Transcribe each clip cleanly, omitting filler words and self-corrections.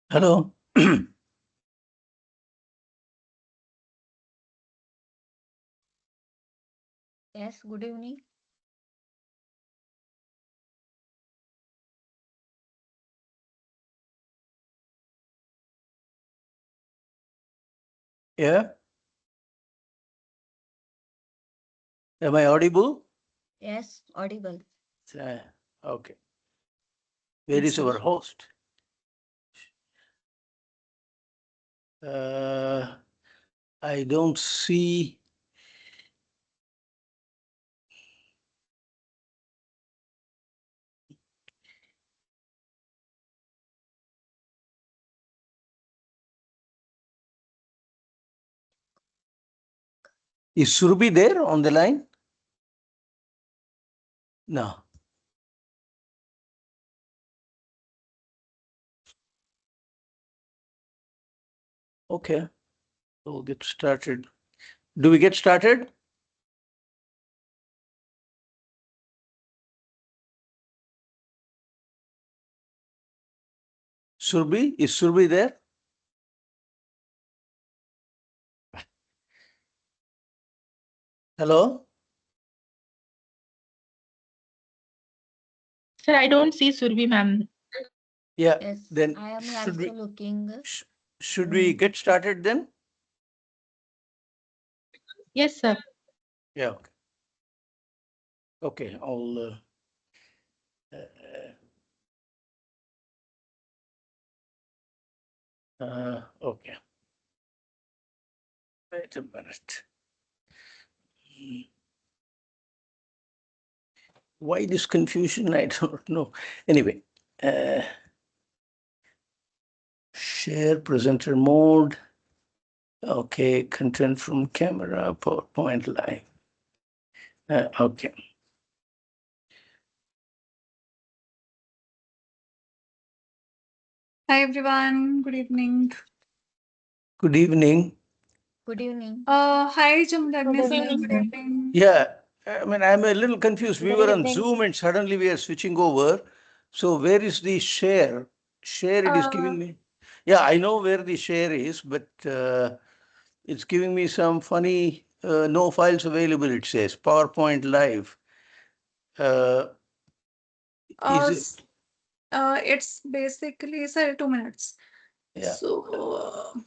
Hello. Yes, good evening. Yeah. Am I audible? Yes, audible. Uh, okay. Where is Sir. our host? Uh, I don't see. Is Surbi there on the line? No. Okay. We'll get started. Do we get started? Surbi? Is Surbi there? Hello? Sir, I don't see Surbi ma'am. Yeah. Yes, Then I am should also we looking. should we get started then? Yes, sir. Yeah. Okay. Okay. I'll. Okay. Wait a minute. Why this confusion? I don't know. Anyway, share presenter mode. Okay, content from camera, PowerPoint live. Okay. Hi everyone, good evening. Good evening. Good evening. Hi Jamdagni Good sir, evening, good sir. evening. Yeah, I mean, I'm a little confused. We Good were on evening. Zoom and suddenly we are switching over. So where is the share? Share it is Uh, giving me. Yeah, I know where the share is, but it's giving me some funny no files available. It says PowerPoint live. Uh, uh, is it? s- it's basically sir 2 minutes. Yeah. So,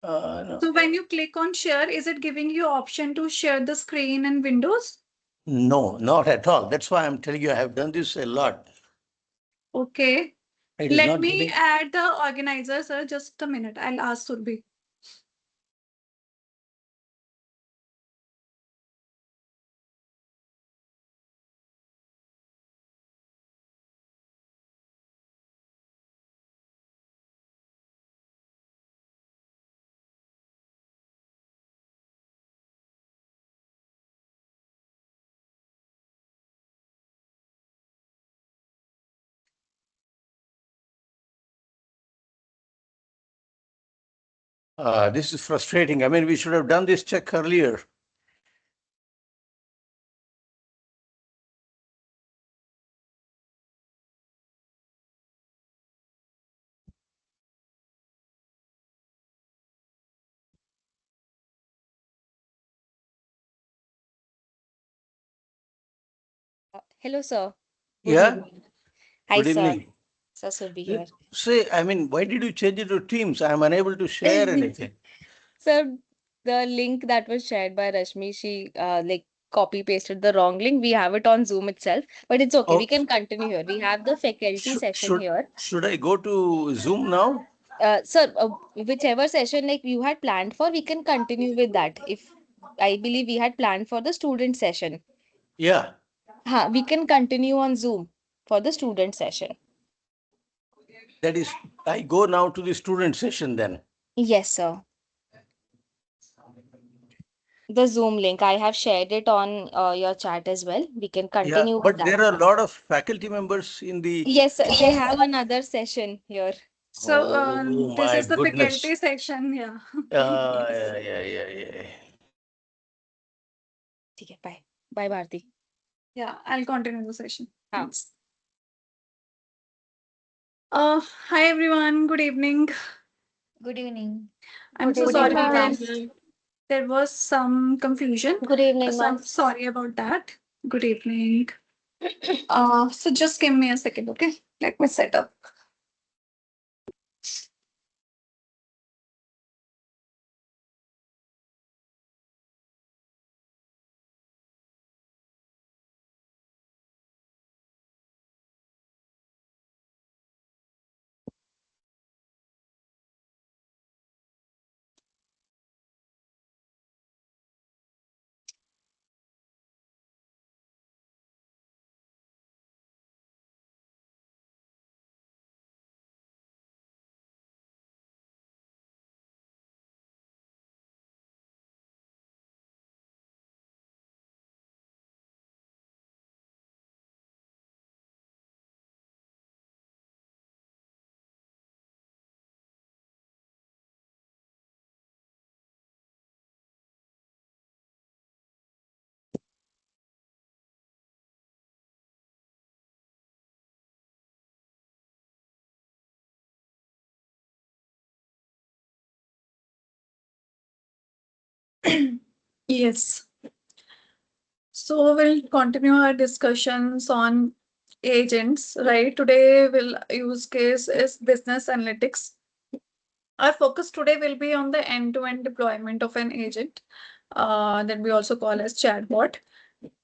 No. so when you click on share, is it giving you option to share the screen and windows? No, not at all. That's why I'm telling you, I have done this a lot. Okay. It is Let not me getting. add the organizer, sir. Just a minute. I'll ask Surbi. This is frustrating. I mean, we should have done this check earlier. Hello, sir. Good Yeah. evening. Hi, Good sir. evening. Sir should be here. Say, I mean, why did you change it to Teams? I'm unable to share anything. Sir, the link that was shared by Rashmi, she like copy pasted the wrong link. We have it on Zoom itself, but it's okay. We Oh, can continue here. We have the faculty should session should here. should I go to Zoom now? Sir, whichever session like you had planned for, we can continue with that. If I believe we had planned for the student session. Yeah, We can continue on Zoom for the student session. that is, I go now to the student session then. Yes, sir. The Zoom link. I have shared it on your chat as well. We can Yeah, continue with but that. there are a lot of faculty members in the. Yes, sir, they have another session here. So, Oh this my is the goodness. faculty section. Yeah. Yeah. ठीक है, bye. Bye, Bharti. Yeah, I'll continue the session. हाँ. Thanks. Hi everyone, good evening. Good evening. I'm so Good sorry evening, ma'am. there was some confusion. Good evening, So I'm ma'am. sorry about that. Good evening. So just give me a second, okay? Let me set up. Yes. So we'll continue our discussions on agents, right? Today we'll use case is business analytics. Our focus today will be on the end-to-end deployment of an agent that we also call as chatbot.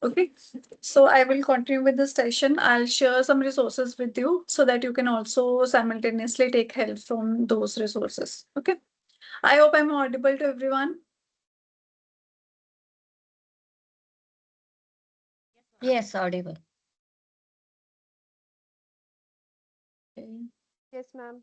Okay, so I will continue with this session. I'll share some resources with you so that you can also simultaneously take help from those resources. Okay, I hope I'm audible to everyone. Yes, audible. Okay. Yes, ma'am.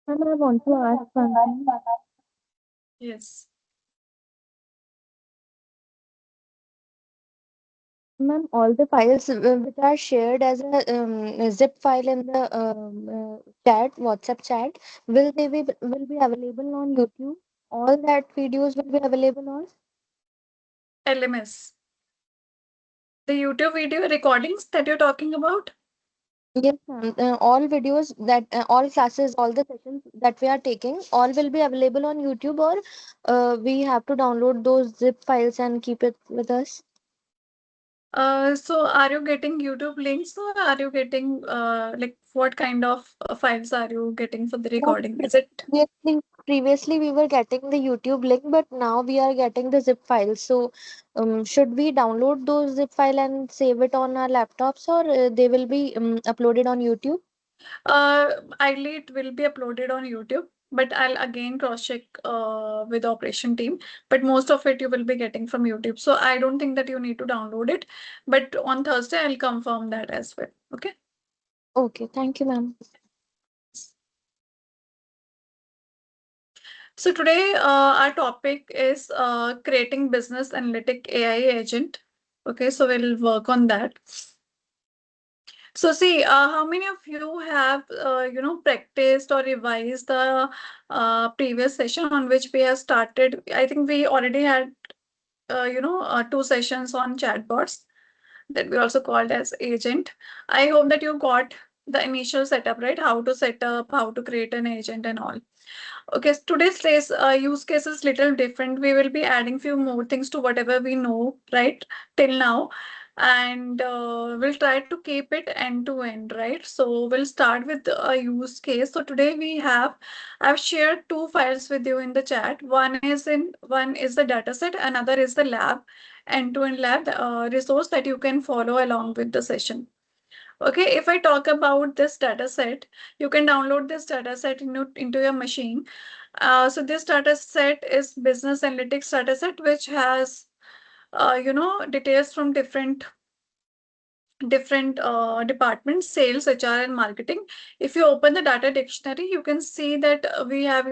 Ma'am, I want to ask something. Yes. Ma'am, all the files which are shared as a zip file in the chat, WhatsApp chat, will be available on YouTube? All that videos will be available on? LMS. The YouTube video recordings that you're talking about? Yes, ma'am. All videos that all classes, all the sessions that we are taking, all will be available on YouTube, or we have to download those zip files and keep it with us. So are you getting YouTube links or are you getting like what kind of files are you getting for the Ma'am, recording? Is it previously we were getting the YouTube link, but now we are getting the zip file. So, should we download those zip file and save it on our laptops, or they will be uploaded on YouTube? ideally it will be uploaded on YouTube, but I'll again cross-check with the operation team. But most of it you will be getting from YouTube. So I don't think that you need to download it. But on Thursday, I'll confirm that as well. Okay. Okay, thank you, ma'am. So today our topic is creating business analytic AI agent. Okay, so we'll work on that. So see, how many of you have, practiced or revised the previous session on which we have started? I think we already had, 2 sessions on chatbots that we also called as agent. I hope that you got the initial setup, right? How to set up, how to create an agent and all. Okay, so today's use case is little different. We will be adding few more things to whatever we know, right, till now. And we'll try to keep it end to end, right? So we'll start with a use case. So today I've shared 2 files with you in the chat. One is the dataset, another is the lab, end-to-end lab resource that you can follow along with the session. Okay, if I talk about this data set, you can download this data set into your machine. So this data set is business analytics data set, which has, details from different departments, sales, HR, and marketing. If you open the data dictionary, you can see that we have,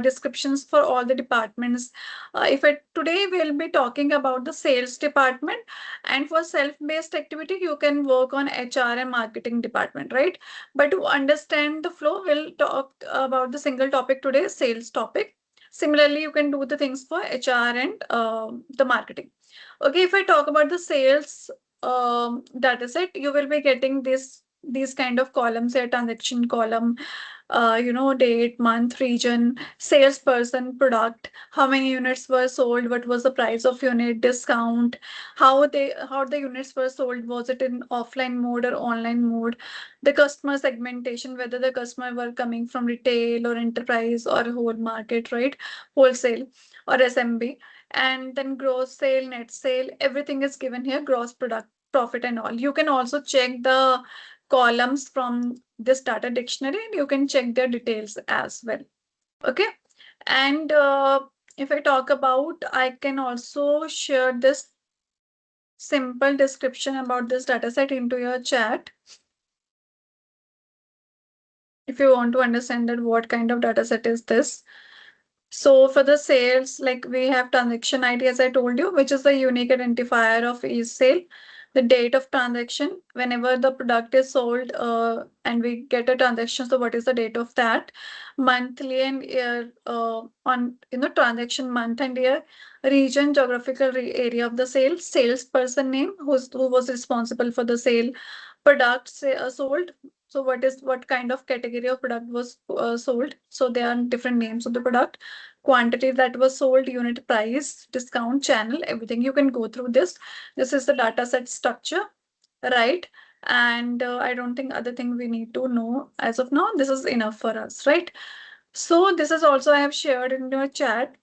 descriptions for all the departments. Today we'll be talking about the sales department, and for self-based activity, you can work on HR and marketing department, right? But to understand the flow, we'll talk about the single topic today, sales topic. Similarly, you can do the things for HR and the marketing. Okay, if I talk about the sales data set, you will be getting these kind of columns here: transaction column, date, month, region, salesperson, product, how many units were sold, what was the price of unit, discount, how the units were sold, was it in offline mode or online mode, the customer segmentation, whether the customer were coming from retail or enterprise or whole market, right, wholesale or SMB, and then gross sale, net sale, everything is given here, gross product profit and all. You can also check the columns from this data dictionary, and you can check their details as well. Okay, and if I talk about, I can also share this simple description about this data set into your chat if you want to understand that what kind of data set is this. So for the sales, like we have transaction ID, as I told you, which is the unique identifier of each sale, the date of transaction, whenever the product is sold, and we get a transaction. So what is the date of that? Monthly and year, on, transaction month and year, region, geographical area of the sale, salesperson name, who was responsible for the sale, product sold. So what kind of category of product was sold? So there are different names of the product, quantity that was sold, unit price, discount, channel, everything. You can go through this. This is the data set structure, right? And I don't think other thing we need to know as of now. This is enough for us, right? So this is also I have shared in your chat.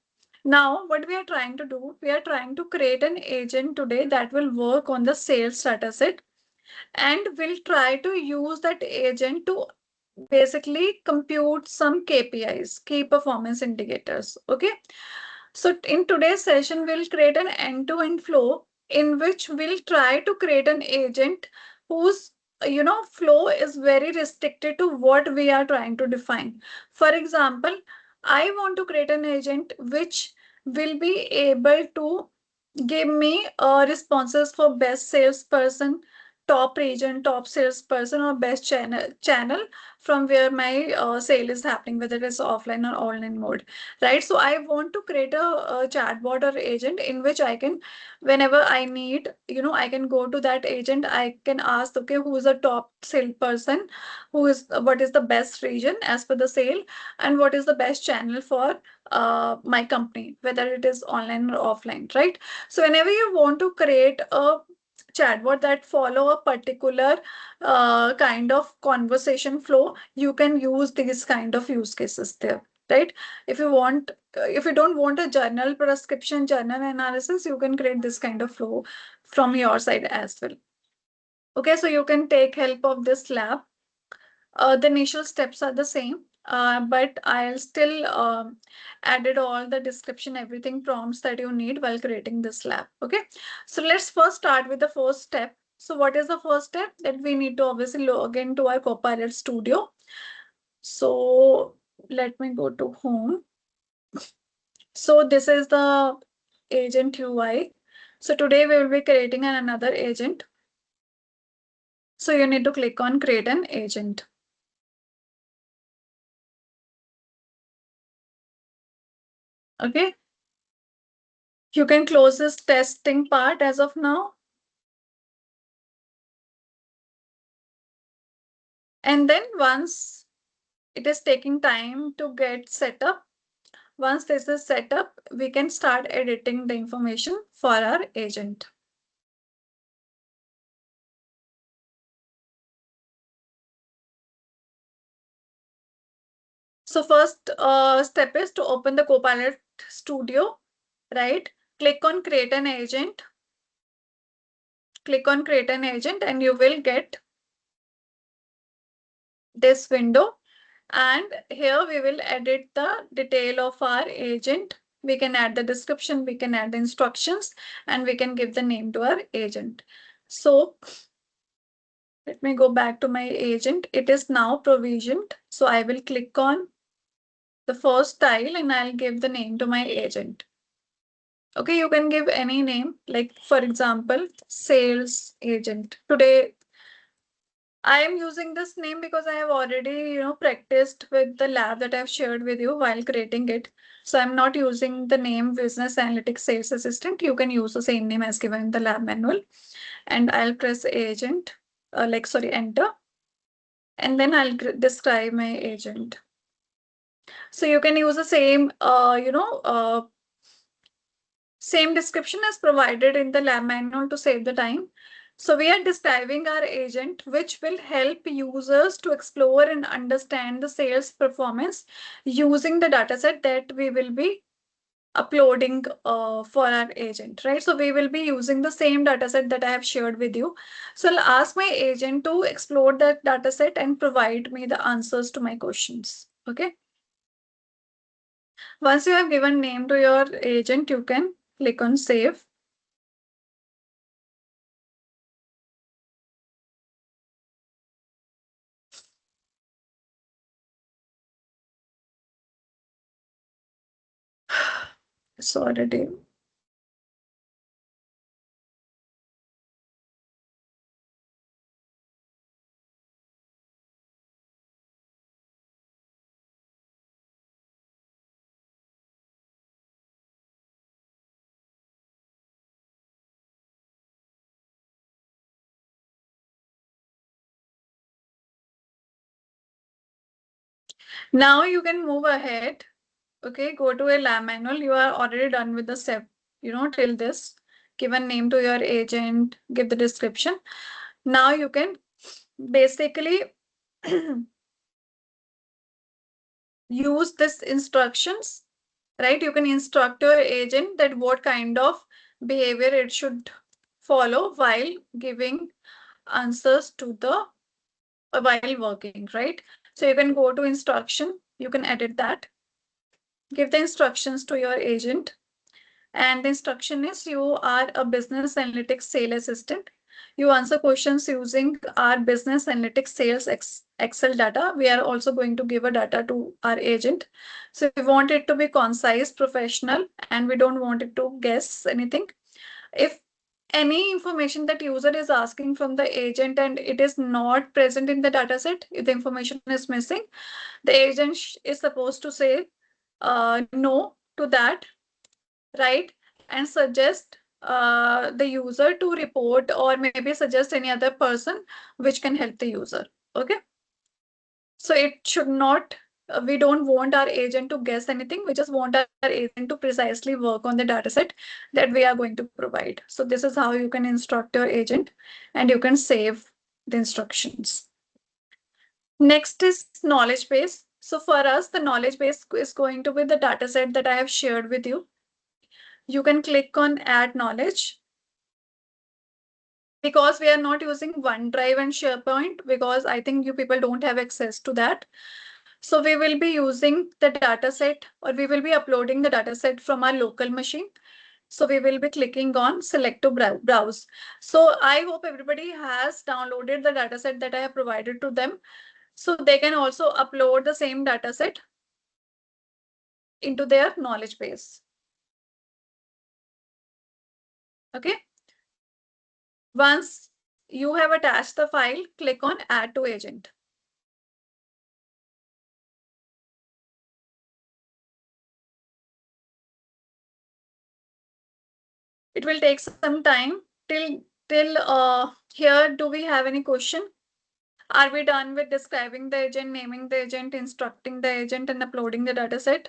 Now, what we are trying to do, we are trying to create an agent today that will work on the sales data set, and we'll try to use that agent to basically compute some KPIs, key performance indicators. Okay. So in today's session, we'll create an end-to-end flow in which we'll try to create an agent whose flow is very restricted to what we are trying to define. For example, I want to create an agent which will be able to give me responses for best salesperson, top region, top salesperson, or best channel from where my sale is happening, whether it's offline or online mode, right? So I want to create a chatbot or agent in which I can, whenever I need, I can go to that agent. I can ask, okay, who is the top salesperson, what is the best region as per the sale, and what is the best channel for my company, whether it is online or offline, right? So whenever you want to create a chatbot that follow a particular kind of conversation flow, you can use these kind of use cases there, right? If you don't want a journal prescription, journal analysis, you can create this kind of flow from your side as well. Okay, so you can take help of this lab. The initial steps are the same, but I'll still added all the description, everything prompts that you need while creating this lab. Okay, so let's first start with the first step. So what is the first step? That we need to obviously log into our Copilot Studio. So let me go to home. So this is the agent UI. So today we will be creating another agent. So you need to click on create an agent. Okay. You can close this testing part as of now. And then once it is taking time to get set up, once this is set up, we can start editing the information for our agent. So first step is to open the Copilot Studio, right? Click on create an agent. Click on create an agent and you will get this window. And here we will edit the detail of our agent. We can add the description, we can add the instructions, and we can give the name to our agent. So let me go back to my agent. It is now provisioned. So I will click on the first tile and I'll give the name to my agent. Okay, you can give any name, like for example, sales agent. Today, I am using this name because I have already, practiced with the lab that I've shared with you while creating it. So I'm not using the name business analytics sales assistant. You can use the same name as given in the lab manual. And I'll press agent, enter. And then I'll describe my agent. So you can use the same, same description as provided in the lab manual to save the time. So we are describing our agent, which will help users to explore and understand the sales performance using the dataset that we will be uploading for our agent, right? So we will be using the same dataset that I have shared with you. So I'll ask my agent to explore that dataset and provide me the answers to my questions. Okay. Once you have given name to your agent, you can click on save. Sorry, Dave. Now you can move ahead. Okay, go to a lab manual. You are already done with the step, till this. Give a name to your agent, give the description. Now you can basically use this instructions, right? You can instruct your agent that what kind of behavior it should follow while giving answers to the while working, right? So you can go to instruction, you can edit that, give the instructions to your agent. And the instruction is you are a business analytics sales assistant. You answer questions using our business analytics sales Excel data. We are also going to give a data to our agent. So we want it to be concise, professional, and we don't want it to guess anything. If any information that user is asking from the agent and it is not present in the dataset, if the information is missing, the agent is supposed to say no to that, right? And suggest the user to report or maybe suggest any other person which can help the user. Okay. So it should not, we don't want our agent to guess anything. We just want our agent to precisely work on the dataset that we are going to provide. So this is how you can instruct your agent and you can save the instructions. Next is knowledge base. So for us, the knowledge base is going to be the dataset that I have shared with you. You can click on add knowledge. Because we are not using OneDrive and SharePoint, because I think you people don't have access to that. So we will be using the dataset, or we will be uploading the dataset from our local machine. So we will be clicking on select to browse. So I hope everybody has downloaded the dataset that I have provided to them. So they can also upload the same dataset into their knowledge base. Okay. Once you have attached the file, click on Add to Agent. It will take some time till here. Do we have any question? Are we done with describing the agent, naming the agent, instructing the agent, and uploading the dataset?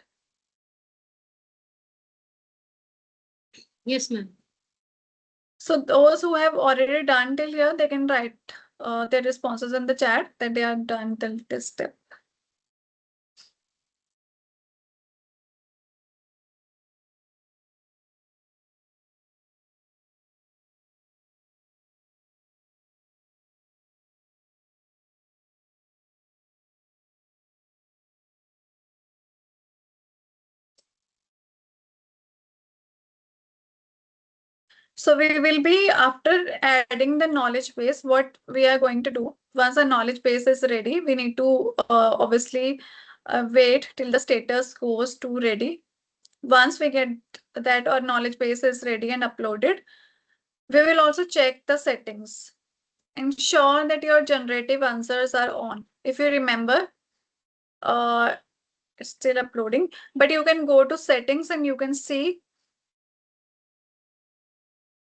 Yes, ma'am. So those who have already done till here, they can write their responses in the chat that they are done till this step. So we will be, after adding the knowledge base, what we are going to do, once the knowledge base is ready, we need to obviously wait till the status goes to ready. Once we get that our knowledge base is ready and uploaded, we will also check the settings. Ensure that your generative answers are on. If you remember, it's still uploading, but you can go to settings and you can see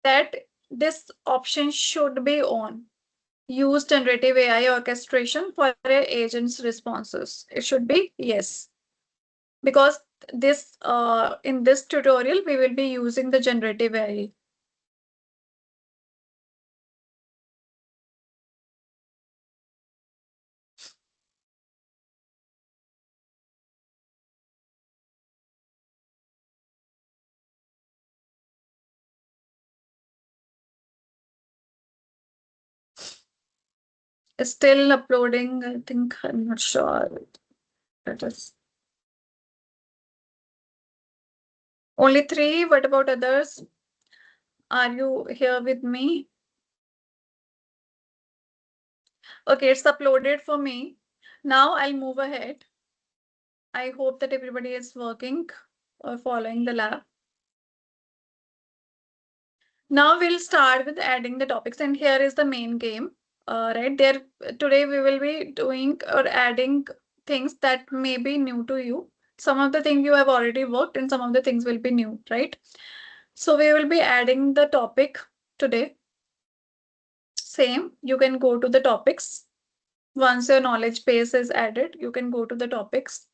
that this option should be on. Use generative AI orchestration for your agent's responses. It should be yes. Because this in this tutorial, we will be using the generative AI. It's still uploading. I think I'm not sure. That is only 3. What about others? Are you here with me? Okay, it's uploaded for me. Now I'll move ahead. I hope that everybody is working or following the lab. Now we'll start with adding the topics, and here is the main game. Right there, today we will be doing or adding things that may be new to you. Some of the things you have already worked, and some of the things will be new, right? So we will be adding the topic today. Same, you can go to the topics. Once your knowledge base is added, you can go to the topics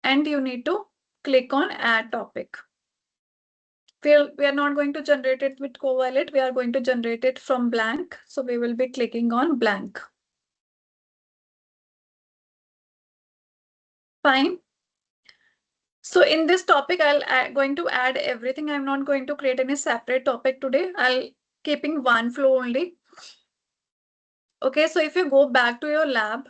and you need to click on Add Topic. We are not going to generate it with Copilot. We are going to generate it from blank. So we will be clicking on blank. Fine. So in this topic, going to add everything. I'm not going to create any separate topic today. I'll keeping one flow only. Okay, so if you go back to your lab,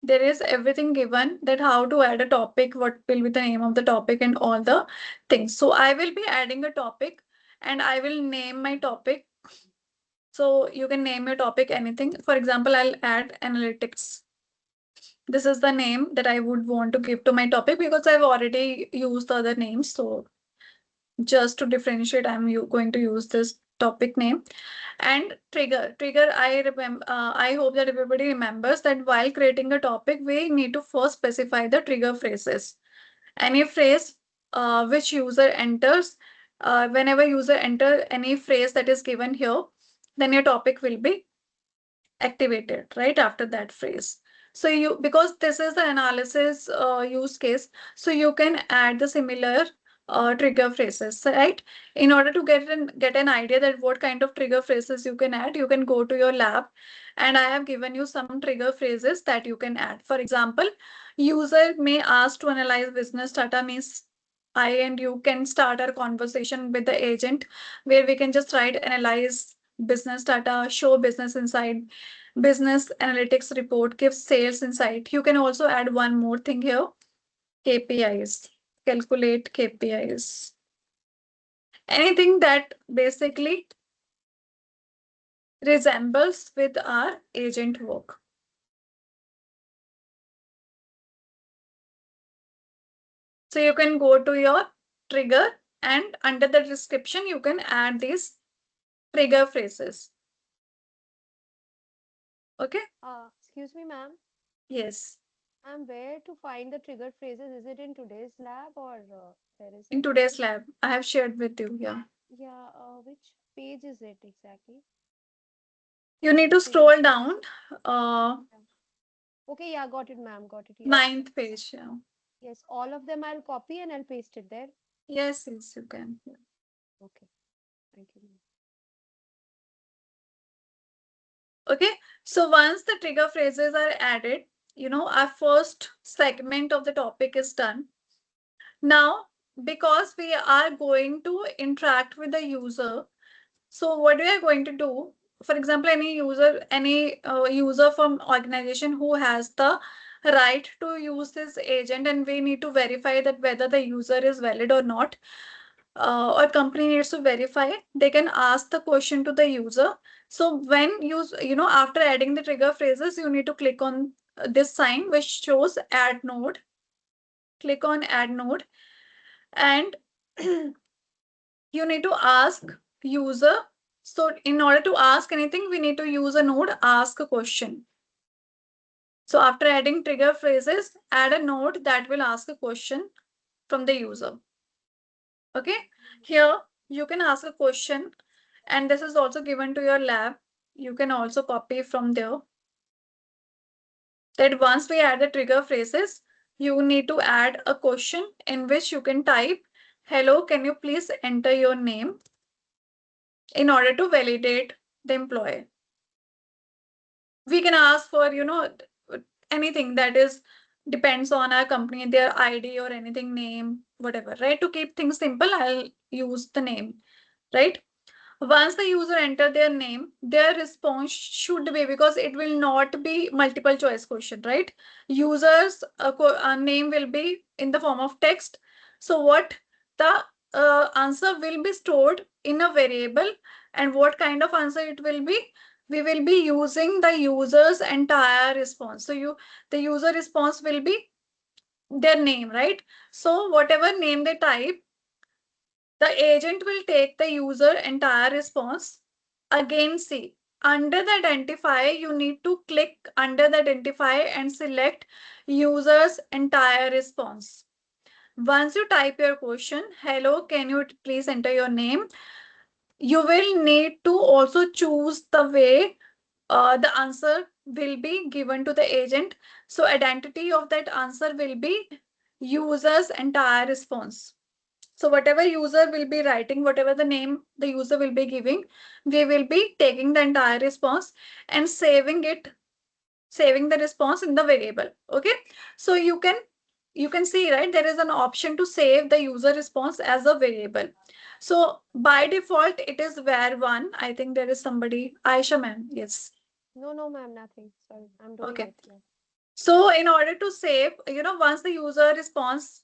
there is everything given that how to add a topic, what will be the name of the topic and all the things. So I will be adding a topic and I will name my topic. So you can name your topic anything. For example, I'll add analytics. This is the name that I would want to give to my topic because I've already used the other names. So just to differentiate, I'm going to use this topic name. And trigger, I remember, I hope that everybody remembers that while creating a topic, we need to first specify the trigger phrases. Any phrase which user enters, whenever user enter any phrase that is given here, then your topic will be activated right after that phrase. So you, because this is the analysis use case, so you can add the similar trigger phrases, right? In order to get an idea that what kind of trigger phrases you can add, you can go to your lab, and I have given you some trigger phrases that you can add. For example, user may ask to analyze business data means I and you can start our conversation with the agent where we can just write analyze business data, show business insight, business analytics report, give sales insight. You can also add one more thing here, KPIs, calculate KPIs. Anything that basically resembles with our agent work. So you can go to your trigger and under the description, you can add these trigger phrases. Okay. Excuse me, ma'am. Yes. Where to find the trigger phrases? Is it in today's lab or where is In it? today's lab, I have shared with you. Yeah. Yeah, which page is it exactly? You need to Trigger. scroll down. Uh, Okay, yeah, got it, ma'am. Got it. Yes. Ninth page. Yeah. Yes, all of them I'll copy and I'll paste it there. Yes, yes, you can. Yeah. Okay, thank you, ma'am. Okay. So once the trigger phrases are added, our first segment of the topic is done. Now, because we are going to interact with the user, so what we are going to do, for example, any user from organization who has the right to use this agent, and we need to verify that whether the user is valid or not, or company needs to verify, they can ask the question to the user. So when after adding the trigger phrases, you need to click on this sign which shows add node. Click on add node, and you need to ask user. So in order to ask anything, we need to use a node ask a question. So after adding trigger phrases, add a node that will ask a question from the user. Okay, here you can ask a question, and this is also given to your lab. You can also copy from there. That once we add the trigger phrases, you need to add a question in which you can type, hello, can you please enter your name, in order to validate the employee. We can ask for anything that is depends on our company, their ID or anything, name, whatever, right? To keep things simple, I'll use the name, right? Once the user enter their name, their response should be, because it will not be multiple choice question, right? Users name will be in the form of text. So what the answer will be stored in a variable, and what kind of answer it will be, we will be using the user's entire response. So the user response will be their name, right? So whatever name they type, the agent will take the user entire response. Again, see, under the identifier, you need to click under the identifier and select user's entire response. Once you type your question, hello, can you please enter your name? You will need to also choose the way the answer will be given to the agent. So identity of that answer will be user's entire response. So whatever user will be writing, whatever the name the user will be giving, we will be taking the entire response and saving the response in the variable. Okay. So you can see, right, there is an option to save the user response as a variable. So by default, it is var1. I think there is somebody, Aisha ma'am. Yes. No, no, ma'am, nothing. Sorry, I'm doing Okay. it. Yeah. So in order to save, once the user response,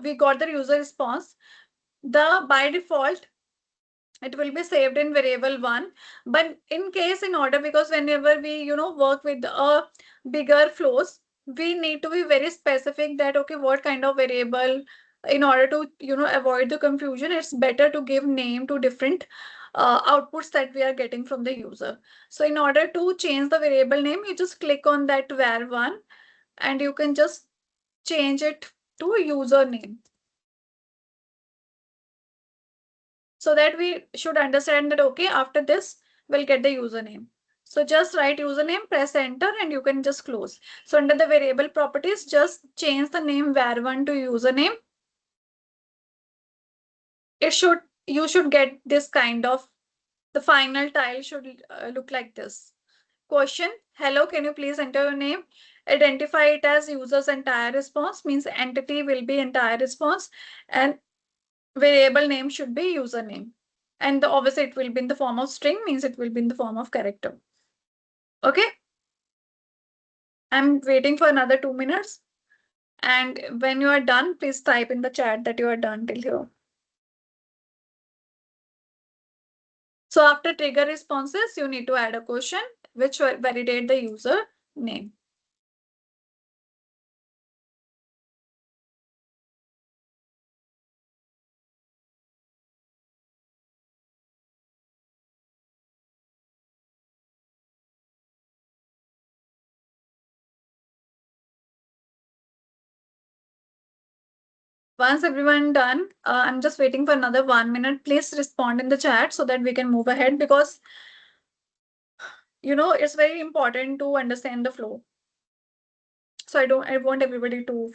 we got the user response, the by default, it will be saved in variable one. But in case, in order, because whenever we work with a bigger flows, we need to be very specific that okay, what kind of variable, in order to avoid the confusion, it's better to give name to different outputs that we are getting from the user. So in order to change the variable name, you just click on that var1, and you can just change it to username, so that we should understand that okay, after this we'll get the username. So just write username, press enter, and you can just close. So under the variable properties, just change the name var1 to username. You should get this kind of, the final tile should look like this. Question, hello, can you please enter your name? Identify it as user's entire response, means entity will be entire response, and variable name should be username. And obviously it will be in the form of string, means it will be in the form of character. Okay. I'm waiting for another 2 minutes. And when you are done, please type in the chat that you are done till here. So after trigger responses, you need to add a question which will validate the user name. Once everyone done, I'm just waiting for another 1 minute. Please respond in the chat so that we can move ahead, because it's very important to understand the flow. So I want everybody to,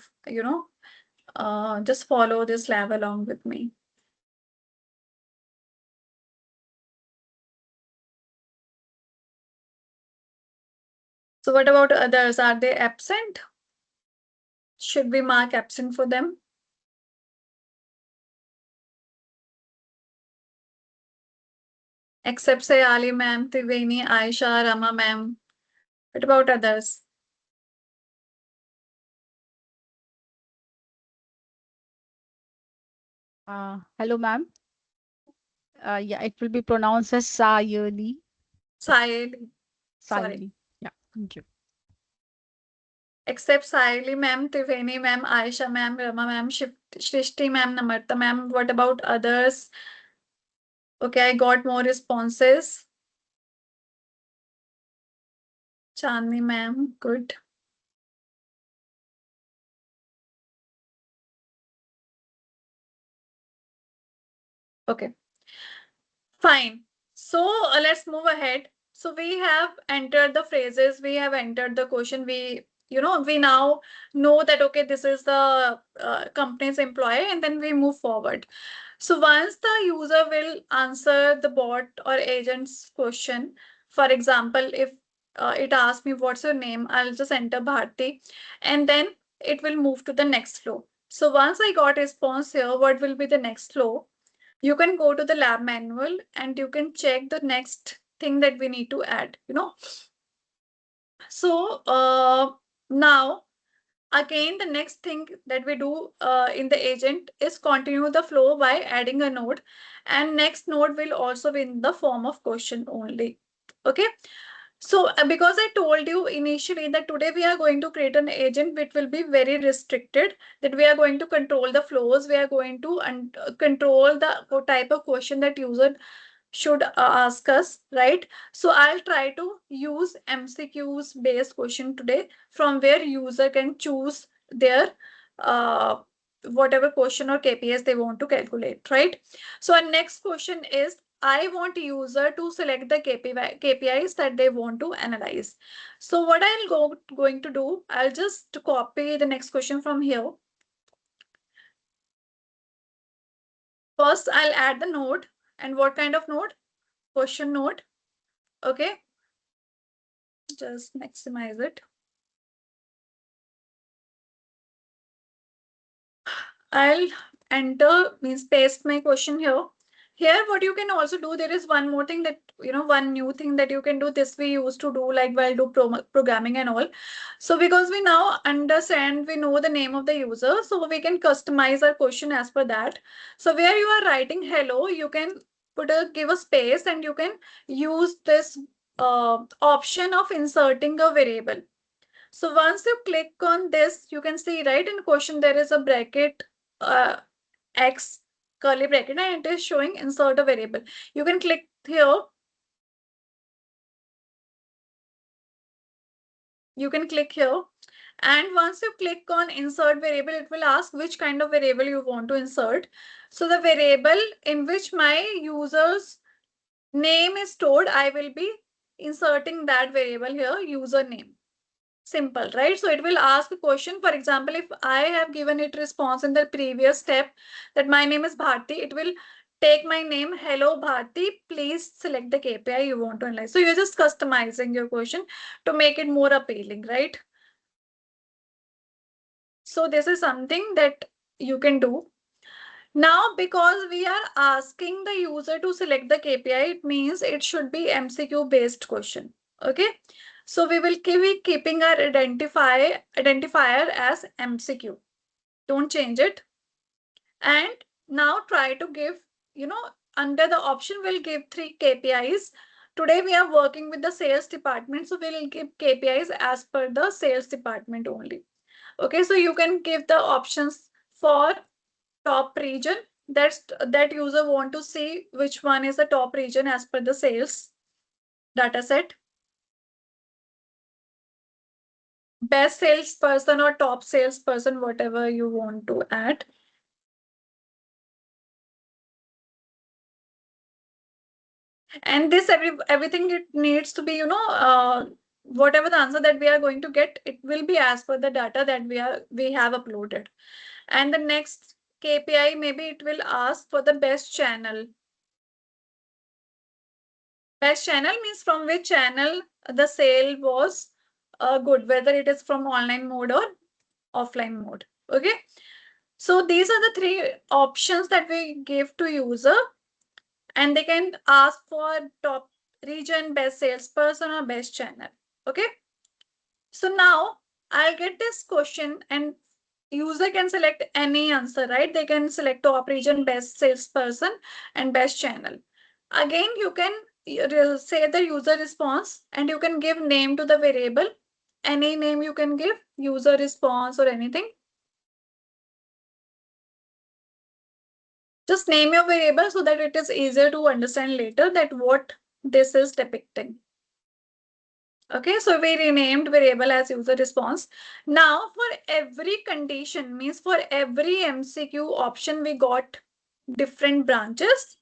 just follow this lab along with me. So what about others? Are they absent? Should we mark absent for them? Except say Ali ma'am, Triveni, Aisha, Rama ma'am. What about others? Hello, ma'am. Yeah, it will be pronounced as Sayali. Sayali. Sorry. Sayali. Yeah, thank you. Except Sayali ma'am, Triveni ma'am, Aisha ma'am, Rama ma'am, Shrishti ma'am, Namarta ma'am. What about others? Okay, I got more responses. Chandni ma'am, good. Okay, fine. So let's move ahead. So we have entered the phrases, we have entered the question. We now know that, okay, this is the company's employee, and then we move forward. So once the user will answer the bot or agent's question, for example, if it asks me what's your name, I'll just enter Bharti, and then it will move to the next flow. So once I got response here, what will be the next flow? You can go to the lab manual and you can check the next thing that we need to add. So now again, the next thing that we do in the agent is continue the flow by adding a node, and next node will also be in the form of question only. Okay. So because I told you initially that today we are going to create an agent which will be very restricted, that we are going to control the flows, we are going to control the type of question that user should ask us, right? So I'll try to use MCQs based question today, from where user can choose their whatever question or KPIs they want to calculate, right? So our next question is, I want user to select the KPIs that they want to analyze. So what going to do, I'll just copy the next question from here. First, I'll add the node. And what kind of node? Question node. Okay. Just maximize it. I'll enter, means paste my question here. Here, what you can also do, there is one more thing that, one new thing that you can do. This we used to do like while do programming and all. So because we now understand, we know the name of the user, so we can customize our question as per that. So where you are writing hello, you can give a space, and you can use this option of inserting a variable. So once you click on this, you can see right in question there is a bracket X curly bracket, and it is showing insert a variable. You can click here. You can click here. And once you click on insert variable, it will ask which kind of variable you want to insert. So the variable in which my user's name is stored, I will be inserting that variable here, username. Simple, right? So it will ask a question. For example, if I have given it response in the previous step that my name is Bharti, it will take my name, hello Bharti, please select the KPI you want to analyze. So you're just customizing your question to make it more appealing, right? So this is something that you can do. Now, because we are asking the user to select the KPI, it means it should be MCQ based question. Okay. So we will be keeping our identifier as MCQ. Don't change it. And now try to give, under the option, we'll give 3 KPIs. Today we are working with the sales department, so we'll give KPIs as per the sales department only. Okay, so you can give the options for top region. That user want to see which one is the top region as per the sales data set. Best salesperson or top salesperson, whatever you want to add. And this everything it needs to be, whatever the answer that we are going to get, it will be as per the data that we have uploaded. And the next KPI, maybe it will ask for the best channel. Best channel means from which channel the sale was good, whether it is from online mode or offline mode. Okay. So these are the three options that we give to user, and they can ask for top region, best salesperson, or best channel. Okay. So now I'll get this question, and user can select any answer, right? They can select top region, best salesperson, and best channel. Again, you can say the user response, and you can give name to the variable. Any name you can give, user response or anything. Just name your variable so that it is easier to understand later that what this is depicting. Okay, so we renamed variable as user response. Now for every condition, means for every MCQ option, we got different branches.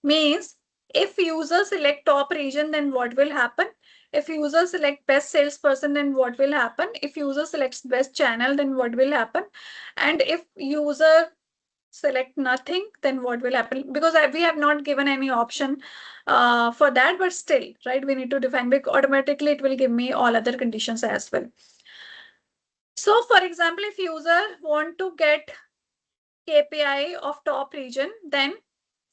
Means if user select top region, then what will happen? If user select best salesperson, then what will happen? If user selects best channel, then what will happen? And if user select nothing, then what will happen? Because we have not given any option for that, but still, right, we need to define, because automatically it will give me all other conditions as well. So for example, if user want to get KPI of top region, then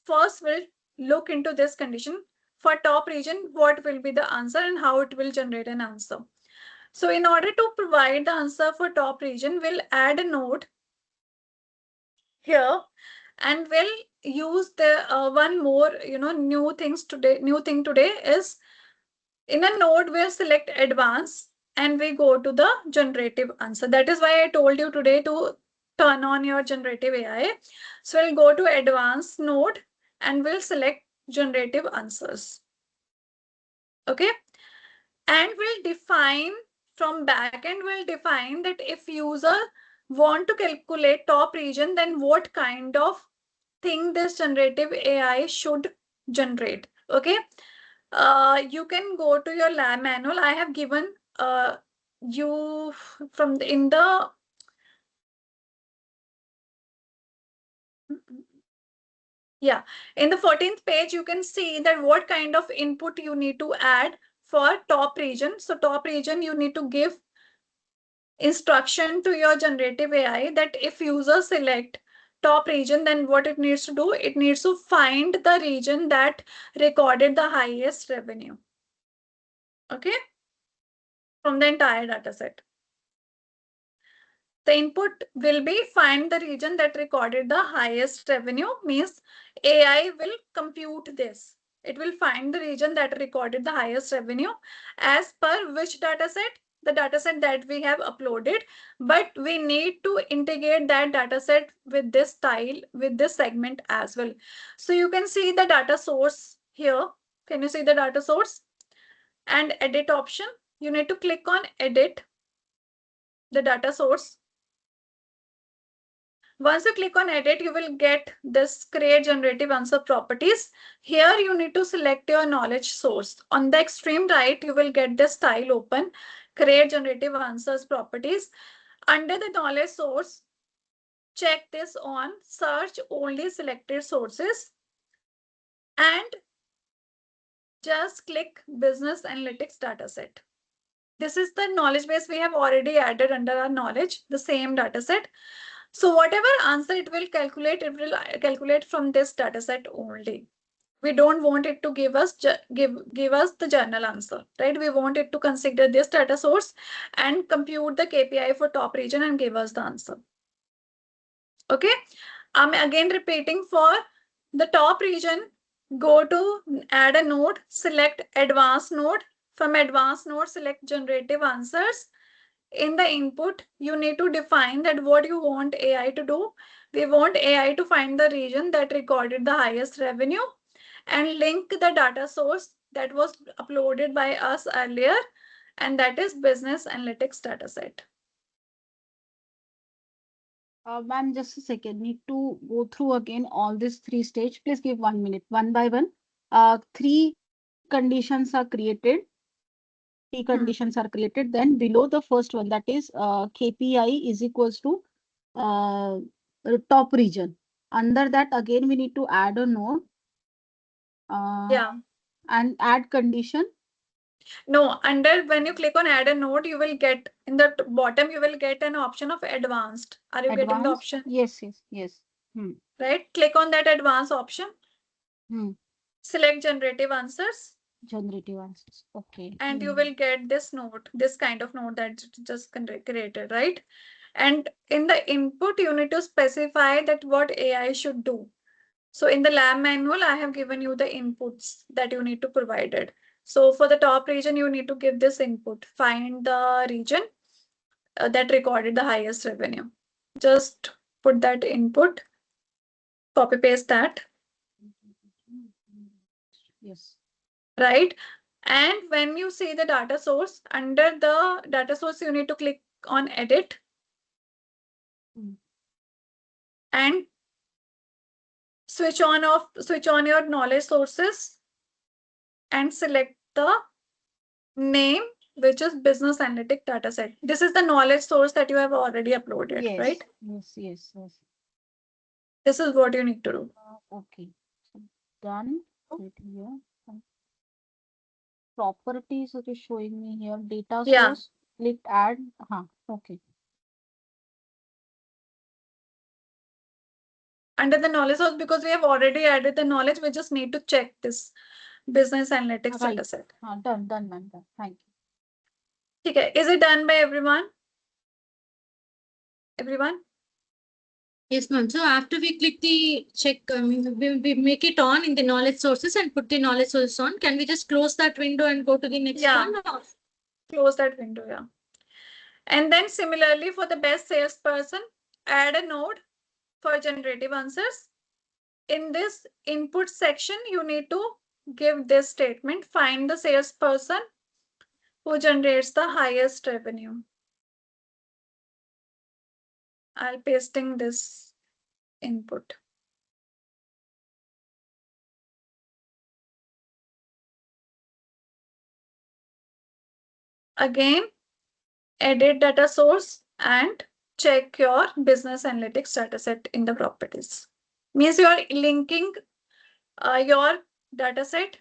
first we'll look into this condition. For top region, what will be the answer and how it will generate an answer. So in order to provide the answer for top region, we'll add a node here, and we'll use the one more new thing today is, in a node we'll select advanced and we go to the generative answer. That is why I told you today to turn on your generative AI. So we'll go to advanced node and we'll select generative answers. Okay, and we'll define from backend, we'll define that if user want to calculate top region, then what kind of thing this generative AI should generate. Okay, you can go to your lab manual. I have given you from in the in the 14th page, you can see that what kind of input you need to add for top region. So top region, you need to give instruction to your generative AI that if user select top region, then what it needs to do, it needs to find the region that recorded the highest revenue. Okay, from the entire data set. The input will be find the region that recorded the highest revenue, means AI will compute this. It will find the region that recorded the highest revenue as per which data set? The data set that we have uploaded, but we need to integrate that data set with this style, with this segment as well. So you can see the data source here. Can you see the data source? And edit option. You need to click on edit the data source. Once you click on edit, you will get this create generative answer properties. Here you need to select your knowledge source. On the extreme right, you will get this tile open, create generative answers properties. Under the knowledge source, check this on search only selected sources and just click business analytics dataset. This is the knowledge base we have already added under our knowledge, the same dataset. So whatever answer it will calculate from this dataset only. We don't want it to give us the journal answer, right? We want it to consider this data source and compute the KPI for top region and give us the answer. Okay, I'm again repeating for the top region. Go to add a node, select advanced node. From advanced node, select generative answers. In the input, you need to define that what you want AI to do. We want AI to find the region that recorded the highest revenue and link the data source that was uploaded by us earlier, and that is business analytics dataset. Ma'am, just a second. Need to go through again all these three stage. Please give 1 minute, one by one. three conditions are created. Three conditions are created. Then below the first one, that is KPI is equals to top region. Under that, again, we need to add a node. Yeah. And add condition. No, under when you click on add a node, you will get in the bottom, you will get an option of advanced. Are you getting the option? Yes. Right? Click on that advanced option. Select generative answers. Generative answers. Okay. And you will get this node, this kind of node that just created, right? And in the input, you need to specify that what AI should do. So in the lab manual, I have given you the inputs that you need to provide it. So for the top region, you need to give this input. Find the region that recorded the highest revenue. Just put that input, copy paste that. Yes. Right? And when you see the data source, under the data source, you need to click on edit. And switch on your knowledge sources and select the name, which is business analytic dataset. This is the knowledge source that you have already uploaded, right? Yes. This is what you need to do. Okay. So done. Right here. Properties it is showing me here. Data source. Click add. Okay. Under the knowledge source, because we have already added the knowledge, we just need to check this business analytics dataset. Done, ma'am. Done. Thank you. Okay, is it done by everyone? Everyone? Yes, ma'am. So after we click the check, we make it on in the knowledge sources and put the knowledge sources on. Can we just close that window and go to the next one? Close that window, yeah. And then similarly for the best salesperson, add a node for generative answers. In this input section, you need to give this statement, find the salesperson who generates the highest revenue. I'll pasting this input. Again, edit data source and check your business analytics dataset in the properties. Means you are linking your dataset,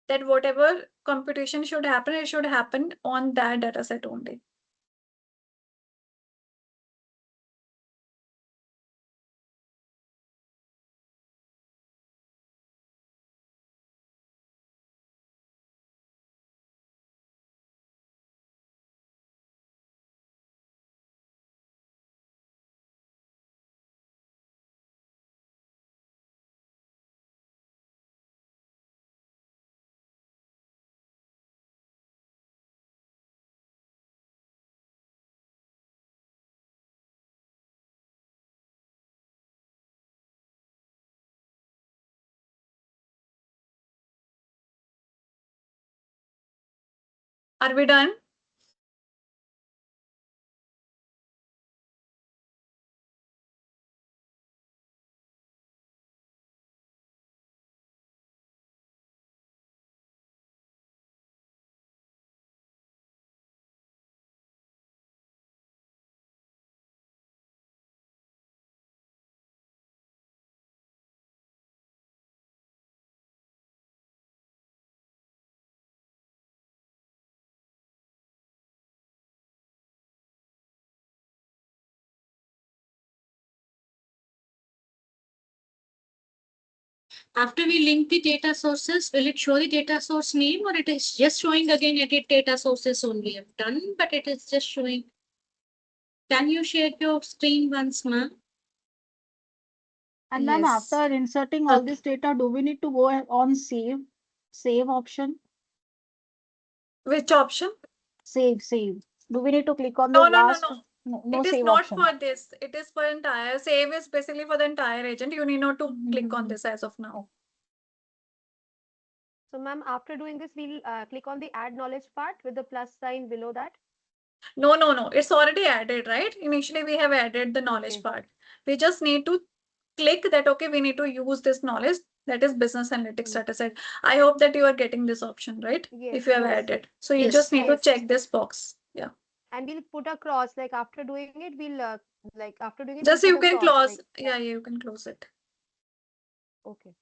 that whatever computation should happen, it should happen on that dataset only. Are we done? After we link the data sources, will it show the data source name or it is just showing again edit data sources only? I've done, but it is just showing. Can you share your screen once, ma'am? And then after inserting all this data, do we need to go on save option? Which option? Save. Do we need to click on No, the no, no, last? no. It is save not option. for this. It is for entire. Save is basically for the entire agent. You need not to click on this as of now. So, ma'am, after doing this, we'll click on the add knowledge part with the plus sign below that. No, no, no. It's already added, right? Initially, we have added the knowledge part. We just need to click that, okay, we need to use this knowledge. That is business analytics data set. I hope that you are getting this option, right? Yes, If you have yes. added. So you Yes. just need to Yes. check this box. Yeah. And we'll put a cross, like after doing it, we'll like after doing it, we'll Just put you a can cross, close. like Yeah, you can close it. okay.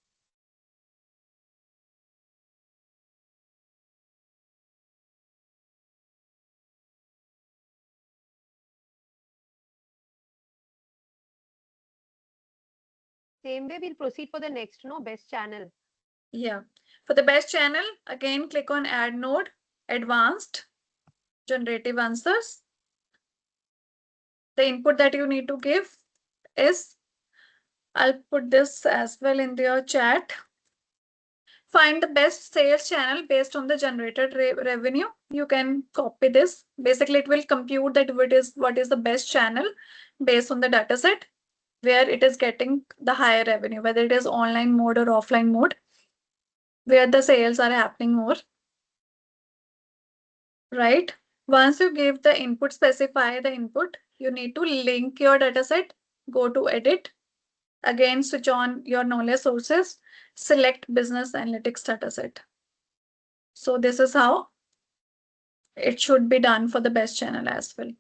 Same way, we'll proceed for the next, no, best channel. Yeah. For the best channel, again, click on add node, advanced, generative answers. The input that you need to give is, I'll put this as well in your chat. Find the best sales channel based on the generated revenue. You can copy this. Basically, it will compute that what is the best channel based on the data set where it is getting the higher revenue, whether it is online mode or offline mode, where the sales are happening more, right? Once you give the input, specify the input, you need to link your data set, go to edit, again, switch on your knowledge sources, select business analytics data set. So this is how it should be done for the best channel as well.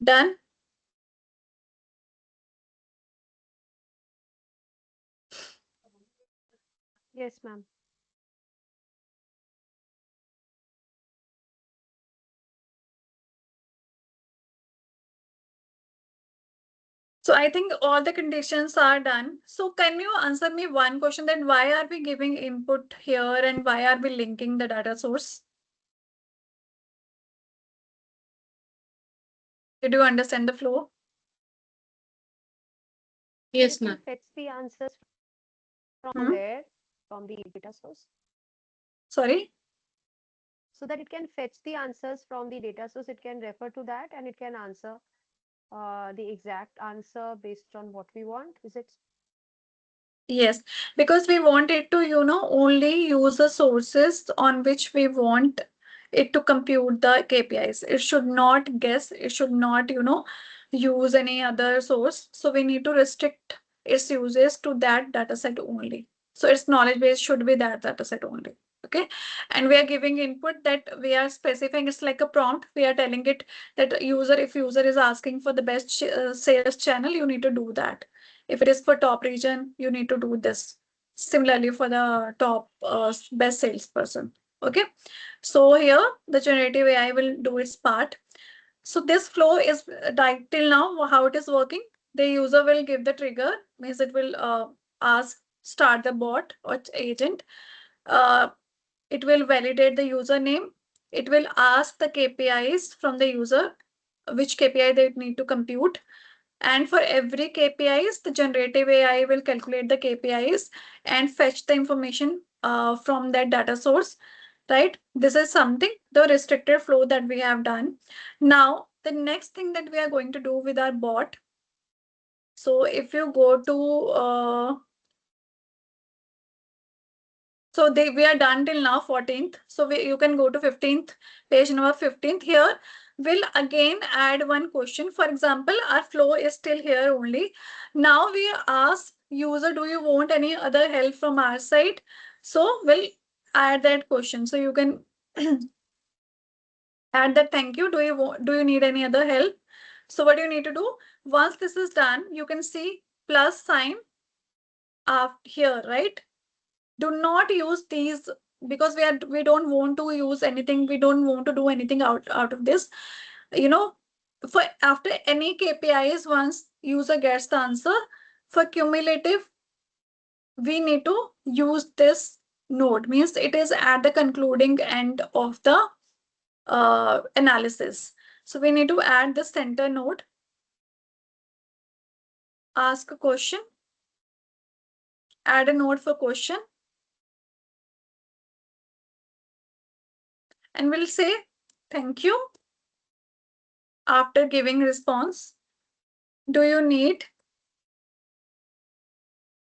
Done? Yes, ma'am. So I think all the conditions are done. So can you answer me one question, that why are we giving input here and why are we linking the data source? Did you understand the flow? Yes, It ma'am. can fetch the answers from Hmm? where? From the data source. Sorry? So that it can fetch the answers from the data source, it can refer to that and it can answer the exact answer based on what we want. Is it? Yes, because we want it to, only use the sources on which we want it to compute the KPIs. It should not guess, it should not, use any other source. So we need to restrict its uses to that data set only. So its knowledge base should be that data set only. Okay. And we are giving input that we are specifying, it's like a prompt. We are telling it that if user is asking for the best sales channel, you need to do that. If it is for top region, you need to do this. Similarly for the top best salesperson. Okay. So here the generative AI will do its part. So this flow is till now how it is working. The user will give the trigger, means it will ask start the bot or agent. Uh, it will validate the username. It will ask the KPIs from the user, which KPI they need to compute. And for every KPIs, the generative AI will calculate the KPIs and fetch the information from that data source, right? This is something, the restricted flow that we have done. Now, the next thing that we are going to do with our bot. So if you go to, we are done till now 14th. So you can go to 15th, page number 15th. Here we'll again add one question. For example, our flow is still here only. Now we ask user, do you want any other help from our side? So we'll add that question. So you can add that thank you. Do you need any other help? So what you need to do, once this is done, you can see plus sign here, right? Do not use these, because we don't want to use anything, we don't want to do anything out of this. For after any KPIs, once user gets the answer. For cumulative, we need to use this node, means it is at the concluding end of the analysis. So we need to add the center node, ask a question, add a node for question, and we'll say thank you after giving response. Do you need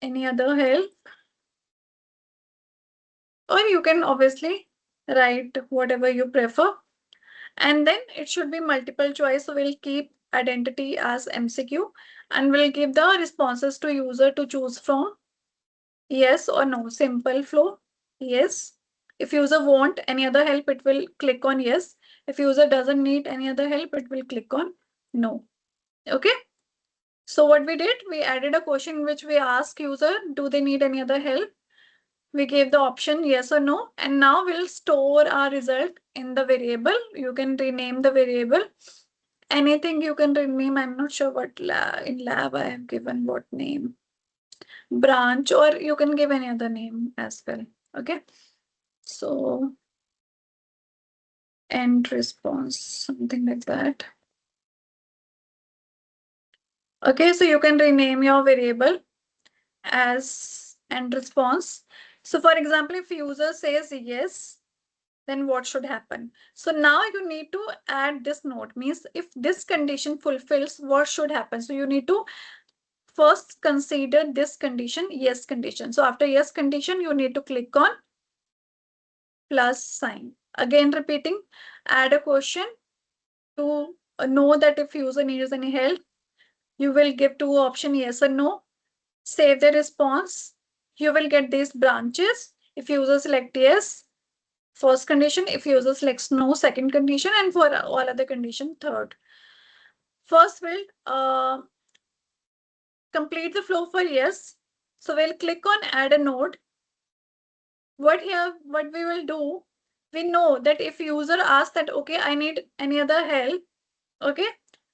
any other help? Or you can obviously write whatever you prefer. And then it should be multiple choice. So we'll keep identity as MCQ and we'll give the responses to user to choose from. Yes or no, simple flow. Yes. If user want any other help, it will click on yes. If user doesn't need any other help, it will click on no. Okay. So what we did, we added a question in which we ask user, do they need any other help? We gave the option yes or no, and now we'll store our result in the variable. You can rename the variable. Anything you can rename. I'm not sure what in lab I have given what name. Branch, or you can give any other name as well. Okay. So end response, something like that. Okay, so you can rename your variable as end response. So for example, if user says yes, then what should happen? So now you need to add this node, means if this condition fulfills, what should happen? So you need to first consider this condition, yes condition. So after yes condition, you need to click on plus sign. Again repeating, add a question to know that if user needs any help, you will give two option yes or no. Save the response. You will get these branches. If user select yes, first condition. If user selects no, second condition, and for all other condition, third. First, we'll complete the flow for yes. So we'll click on add a node. What we will do, we know that if user asks that, okay, I need any other help, okay,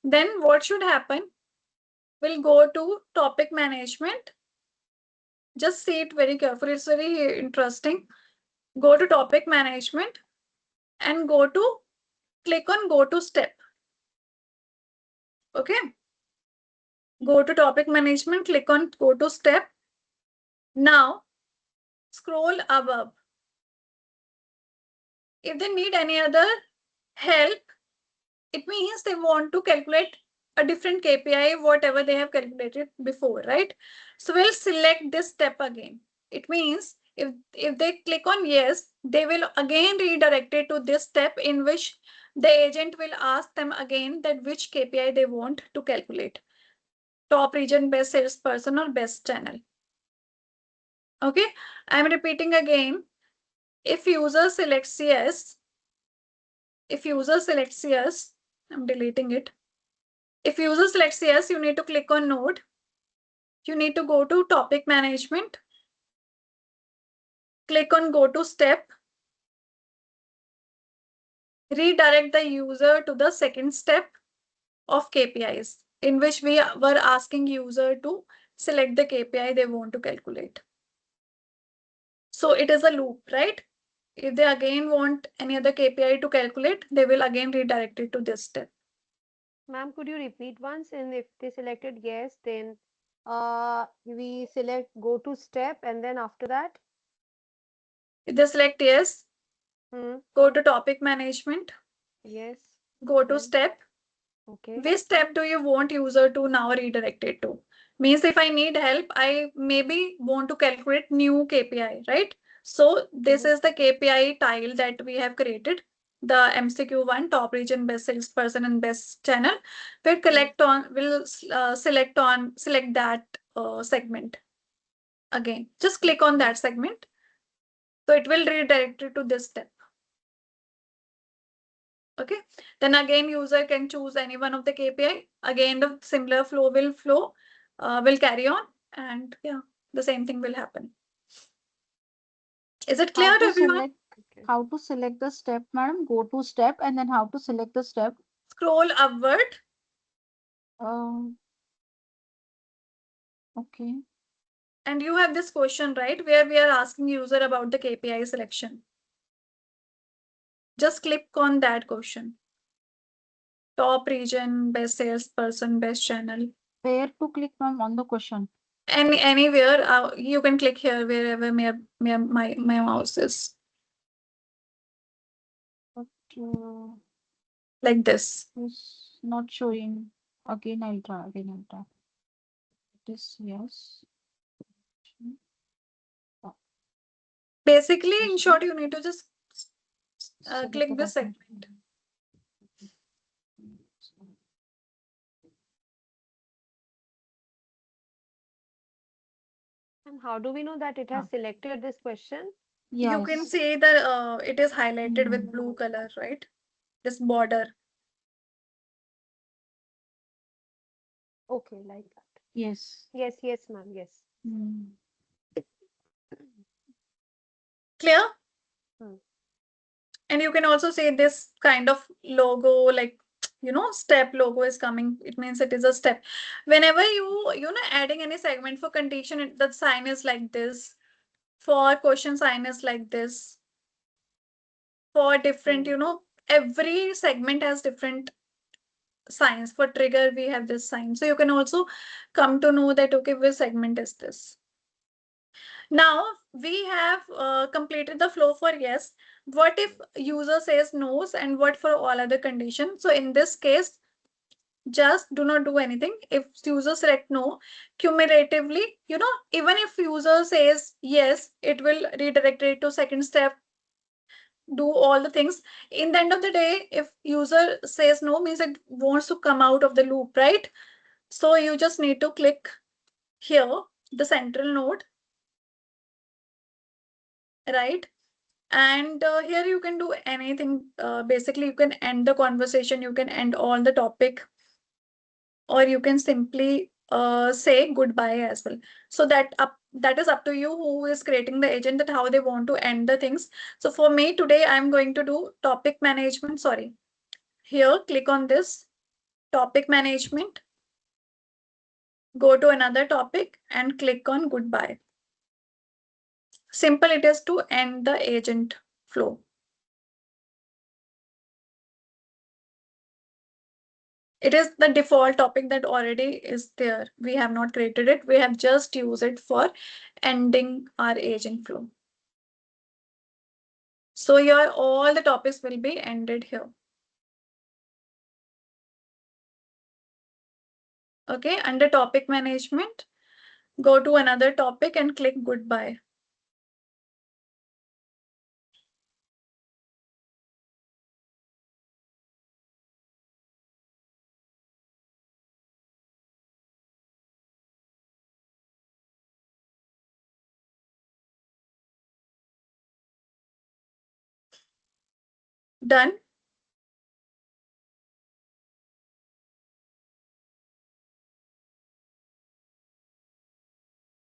then what should happen? We'll go to topic management. Just see it very carefully. It's very interesting. Go to topic management and click on go to step. Okay. Go to topic management, click on go to step. Now scroll above. If they need any other help, it means they want to calculate a different KPI, whatever they have calculated before, right? So we'll select this step again. It means if they click on yes, they will again redirect it to this step in which the agent will ask them again that which KPI they want to calculate. Top region, best salesperson, or best channel. Okay, I'm repeating again. If user selects yes, I'm deleting it. If user selects yes, you need to click on node. You need to go to topic management. Click on go to step. Redirect the user to the second step of KPIs in which we were asking user to select the KPI they want to calculate. So it is a loop, right? If they again want any other KPI to calculate, they will again redirect it to this step. Ma'am, could you repeat once? And if they selected yes, then we select go to step, and then after that, If they select yes, hmm, go to topic management, yes, go to then step. okay, Which step do you want user to now redirect it to? Means if I need help, I maybe want to calculate new KPI, right? So this is the KPI tile that we have created. The MCQ one, top region, best salesperson, and best channel. We'll select that segment again. Just click on that segment. So it will redirect you to this step. Okay. Then again, user can choose any one of the KPI. Again, the similar flow will carry on, and yeah, the same thing will happen. Is it clear How to to everyone? select how to select the step, madam? Go to step and then how to select the step? Scroll upward. Um, Okay. And you have this question, right, where we are asking user about the KPI selection. Just click on that question. Top region, best salesperson, best channel. Where to click on the question? Anywhere you can click here wherever my mouse is. But Like this. it's not showing. Again, I'll try. This, yes. Basically, in short, you need to just click this segment. And how do we know that it has selected this question? You can Yes. see that it is highlighted with blue color, right? This border. Okay, like that. Yes. Yes, yes, ma'am. Yes. Clear? Hmm. And you can also see this kind of logo, like, step logo is coming. It means it is a step. Whenever you adding any segment for condition, the sign is like this. For question, sign is like this. For different, every segment has different signs. For trigger, we have this sign. So you can also come to know that, okay, which segment is this. Now we have completed the flow for yes. What if user says no's, and what for all other conditions? So in this case, just do not do anything. If user select no, cumulatively, even if user says yes, it will redirect it to second step, do all the things. In the end of the day, if user says no, means it wants to come out of the loop, right? So you just need to click here, the central node, right? And here you can do anything. Basically, you can end the conversation, you can end all the topic, or you can simply say goodbye as well. So that is up to you who is creating the agent, that how they want to end the things. So for me today, I'm going to do topic management. Sorry. Here, click on this topic management. Go to another topic and click on goodbye. Simple it is to end the agent flow. It is the default topic that already is there. We have not created it. We have just used it for ending our agent flow. So your all the topics will be ended here. Okay, under topic management, go to another topic and click goodbye. Done.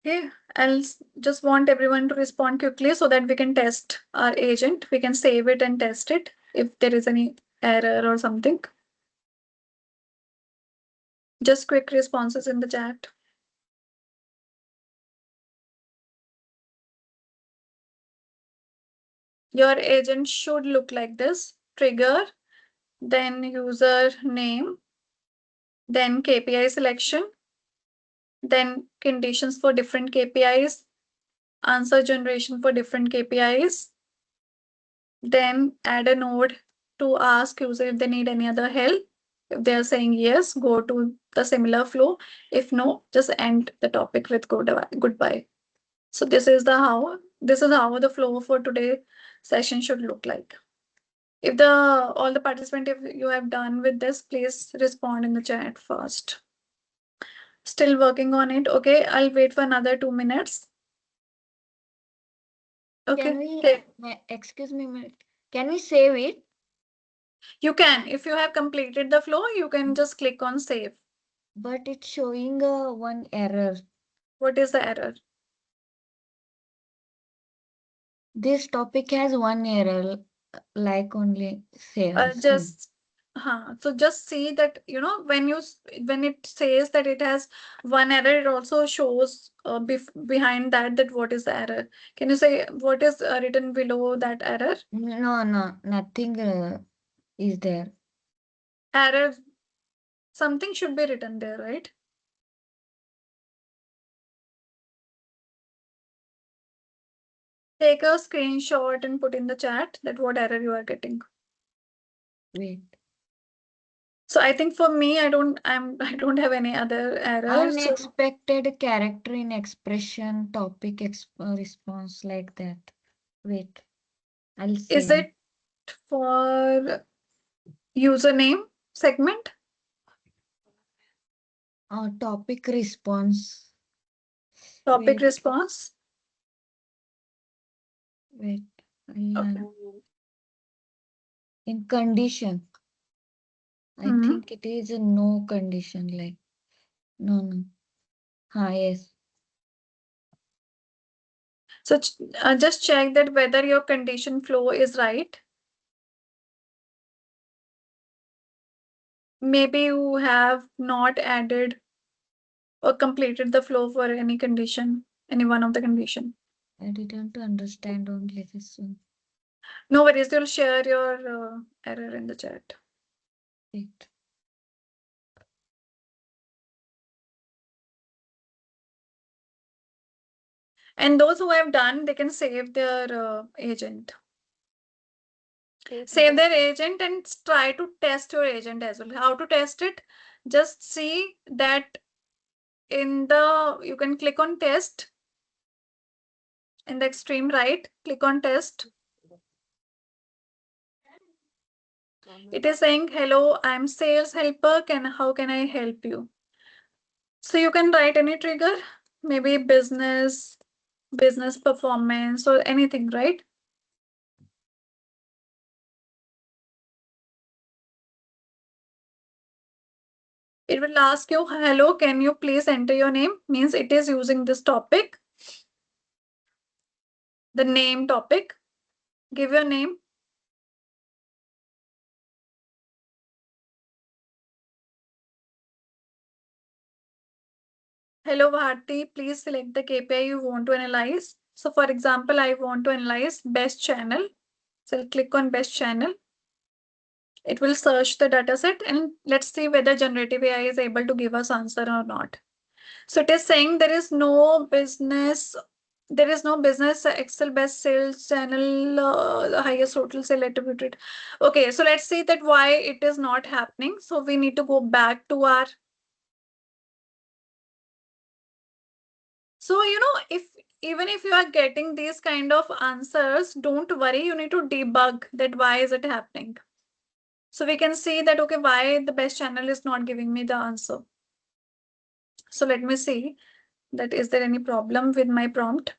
Okay, I'll just want everyone to respond quickly so that we can test our agent. We can save it and test it if there is any error or something. Just quick responses in the chat. Your agent should look like this: trigger, then user name, then KPI selection, then conditions for different KPIs, answer generation for different KPIs, then add a node to ask user if they need any other help. If they are saying yes, go to the similar flow. If no, just end the topic with goodbye. So this is how the flow for today session should look like. If all the participants, if you have done with this, please respond in the chat first. Still working on it. Okay, I'll wait for another 2 minutes. Can Okay. excuse me a minute. Can we save it? You can. If you have completed the flow, you can just click on save. But it's showing one error. What is the error? This topic has one error, like only save. Just So just see that, when it says that it has one error, it also shows behind that what is the error. Can you say what is written below that error? No, nothing is there. Error, something should be written there, right? Take a screenshot and put in the chat that what error you are getting. Wait. So I think for me, I don't have any other errors. So Unexpected character in expression, topic response like that. Wait, I'll is say. it for username segment? Topic response. Topic Wait, response? wait. Okay. In condition, I Mhm. think it is a no condition, like no. Yes. So just check that whether your condition flow is right. Maybe you have not added or completed the flow for any condition, any one of the condition. I didn't understand only this one. No worries, you'll share your error in the chat. Wait. And those who have done, they can save their agent. Save Save what? their agent and try to test your agent as well. How to test it? Just see that you can click on test in the extreme right, click on test. It is saying, hello, I'm sales helper. How can I help you? So you can write any trigger, maybe business performance or anything, right? It will ask you, hello, can you please enter your name? Means it is using this topic, the name topic. Give your name. Hello, Bharti, please select the KPI you want to analyze. So for example, I want to analyze best channel. So I'll click on best channel. It will search the dataset and let's see whether generative AI is able to give us answer or not. So it is saying there is no business Excel best sales channel, highest total sale attributed. Okay, so let's see that why it is not happening. So we need to go back to our. So, even if you are getting these kind of answers, don't worry, you need to debug that why is it happening. So we can see that, okay, why the best channel is not giving me the answer. So let me see that is there any problem with my prompt.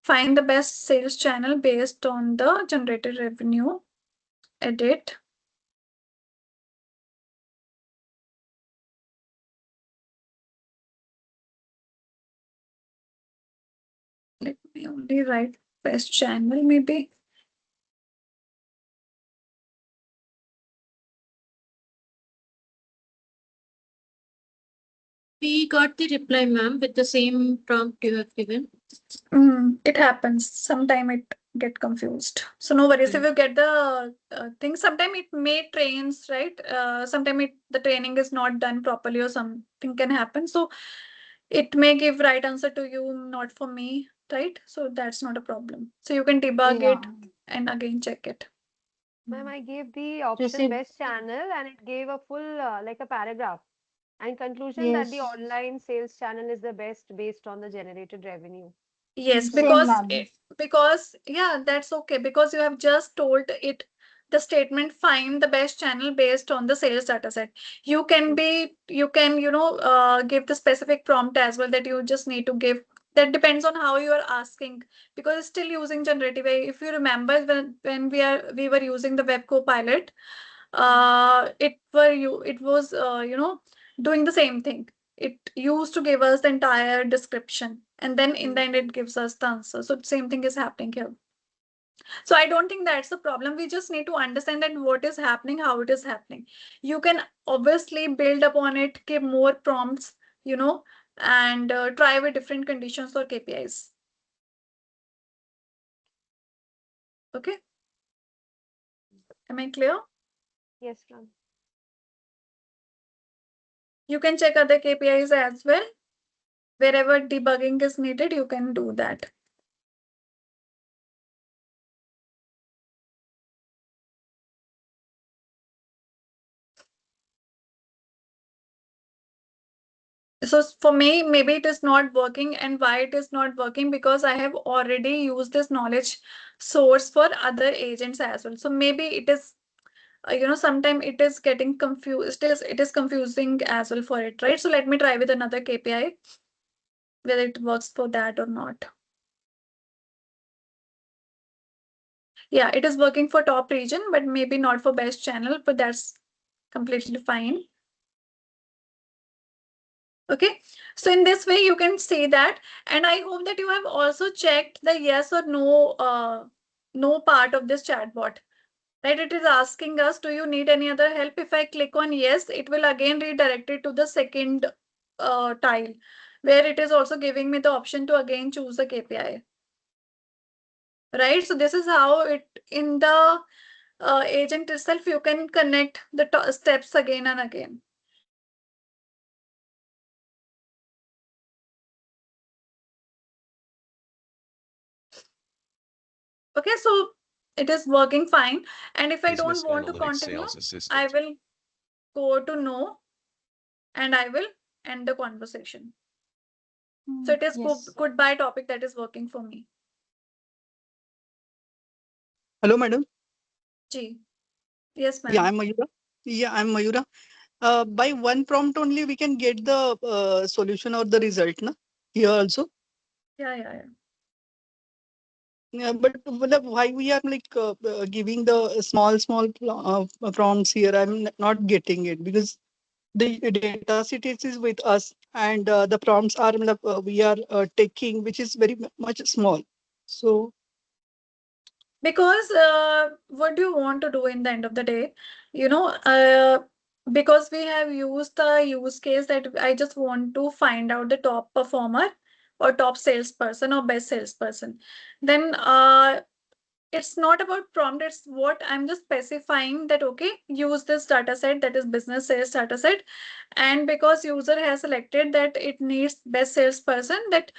Find the best sales channel based on the generated revenue. Edit. Let me only write best channel maybe. We got the reply, ma'am, with the same prompt you have given. It happens. Sometime it get confused. So no worries. If you get the thing, sometime it may trains, right? Sometime the training is not done properly or something can happen. So it may give right answer to you, not for me, right? So that's not a problem. So you can debug it and again check it. Ma'am, I gave the option Receive. best channel and it gave a full, like a paragraph. And conclusion that the Yes. online sales channel is the best based on the generated revenue. Yes, Same, ma'am. because yeah, that's okay because you have just told it the statement find the best channel based on the sales data set. You can give the specific prompt as well that you just need to give. That depends on how you are asking because it's still using generative AI. If you remember when we were using the web copilot, it was doing the same thing. It used to give us the entire description and then in the end it gives us the answer. So same thing is happening here. So I don't think that's the problem. We just need to understand that what is happening, how it is happening. You can obviously build upon it, give more prompts, and try with different conditions or KPIs. Okay. Am I clear? Yes, ma'am. You can check other KPIs as well. Wherever debugging is needed, you can do that. So for me, maybe it is not working, and why it is not working, because I have already used this knowledge source for other agents as well. So maybe it is, sometimes it is getting confused. It is confusing as well for it, right? So let me try with another KPI, whether it works for that or not. Yeah, it is working for top region, but maybe not for best channel, but that's completely fine. Okay, so in this way you can say that, and I hope that you have also checked the yes or no part of this chatbot, right? It is asking us, do you need any other help? If I click on yes, it will again redirect it to the second tile, where it is also giving me the option to again choose the KPI, right? So this is how it, in the agent itself, you can connect the steps again and again. Okay, so it is working fine. And if I don't want to continue, I will go to no, and I will end the conversation. So it is Yes. goodbye topic that is working for me. Hello, madam. G. Yes, Yeah, ma'am. I'm Mayura. Yeah, I'm Mayura. By one prompt only, we can get the solution or the result, na? Here also. Yeah. Yeah, but why we are like giving the small prompts here? I'm not getting it because the data set is with us, and the prompts are we are taking, which is very much small. So Because what do you want to do in the end of the day? Because we have used the use case that I just want to find out the top performer or top salesperson or best salesperson. Then it's not about prompt, it's what I'm just specifying that, okay, use this data set, that is business sales data set. And because user has selected that it needs best salesperson, that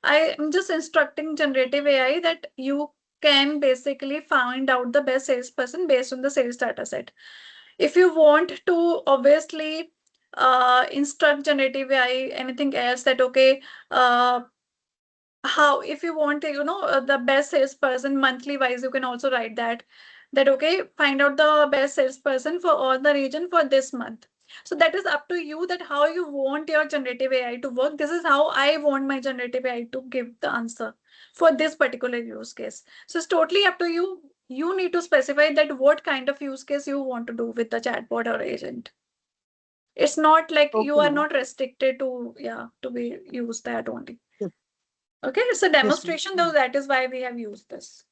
I am just instructing generative AI that you can basically find out the best salesperson based on the sales data set. If you want to obviously instruct generative AI anything else, that okay, how, if you want the best salesperson monthly wise, you can also write that okay, find out the best salesperson for all the region for this month. So that is up to you, that how you want your generative AI to work. This is how I want my generative AI to give the answer for this particular use case. So it's totally up to you. You need to specify that what kind of use case you want to do with the chatbot or agent. It's not like you okay, are madam. not restricted to, to be use that only. Yes, Okay, it's a yes, demonstration, though, that is why we have used this.